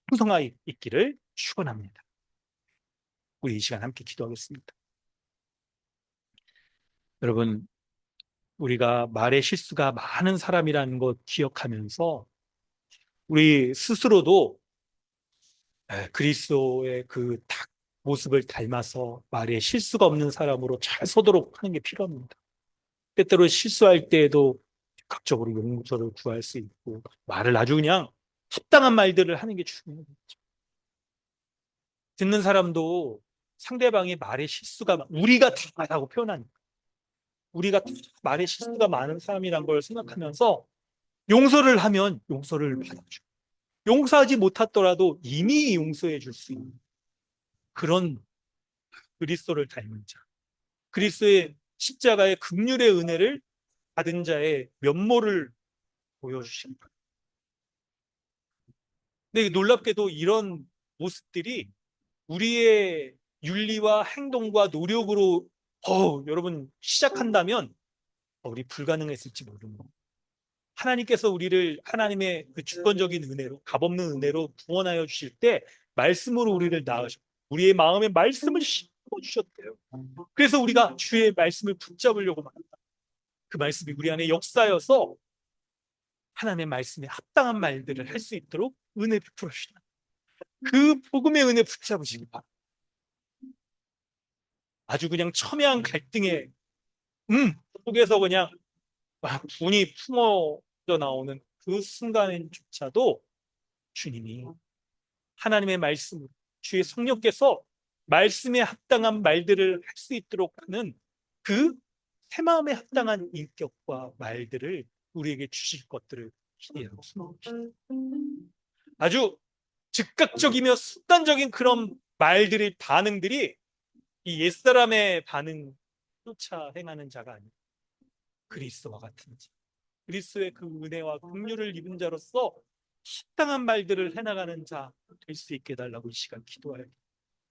풍성하게 있기를 축원합니다. 우리 이 시간 함께 기도하겠습니다. 여러분 우리가 말의 실수가 많은 사람이라는 것 기억하면서 우리 스스로도 그리스도의 그 모습을 닮아서 말에 실수가 없는 사람으로 잘 서도록 하는 게 필요합니다. 때때로 실수할 때에도 즉각적으로 용서를 구할 수 있고 말을 아주 그냥 합당한 말들을 하는 게 중요해요. 듣는 사람도 상대방의 말에 실수가 우리가 다라고 표현하니까 우리가 말에 실수가 많은 사람이란 걸 생각하면서 용서를 하면 용서를 받아줘. 용서하지 못하더라도 이미 용서해 줄 수 있는 그런 그리스도를 닮은 자. 그리스도의 십자가의 긍휼의 은혜를 받은 자의 면모를 보여주십니다. 근데 놀랍게도 이런 모습들이 우리의 윤리와 행동과 노력으로 여러분 시작한다면 우리 불가능했을지 모르는 거. 하나님께서 우리를 하나님의 그 주권적인 은혜로 값없는 은혜로 구원하여 주실 때 말씀으로 우리를 낳으셨고 우리의 마음에 말씀을 심어 주셨대요. 그래서 우리가 주의 말씀을 붙잡으려고 합니다. 그 말씀이 우리 안에 역사여서 하나님의 말씀에 합당한 말들을 할 수 있도록 은혜 베풀어 주시다. 그 복음의 은혜 붙잡으시기 바랍니다. 아주 그냥 첨예한 갈등의 속에서 그냥 분이 품어져 나오는 그 순간조차도 주님이 하나님의 말씀, 주의 성령께서 말씀에 합당한 말들을 할 수 있도록 하는 그 새 마음에 합당한 인격과 말들을 우리에게 주실 것들을 기대하고 있습니다. 아주 즉각적이며 순간적인 그런 말들의 반응들이 이 옛사람의 반응 쫓아 행하는 자가 아니고 그리스도와 같은 자. 그리스도의 그 은혜와 긍휼을 입은 자로서 합당한 말들을 해나가는 자 될 수 있게 해달라고 이 시간 기도하여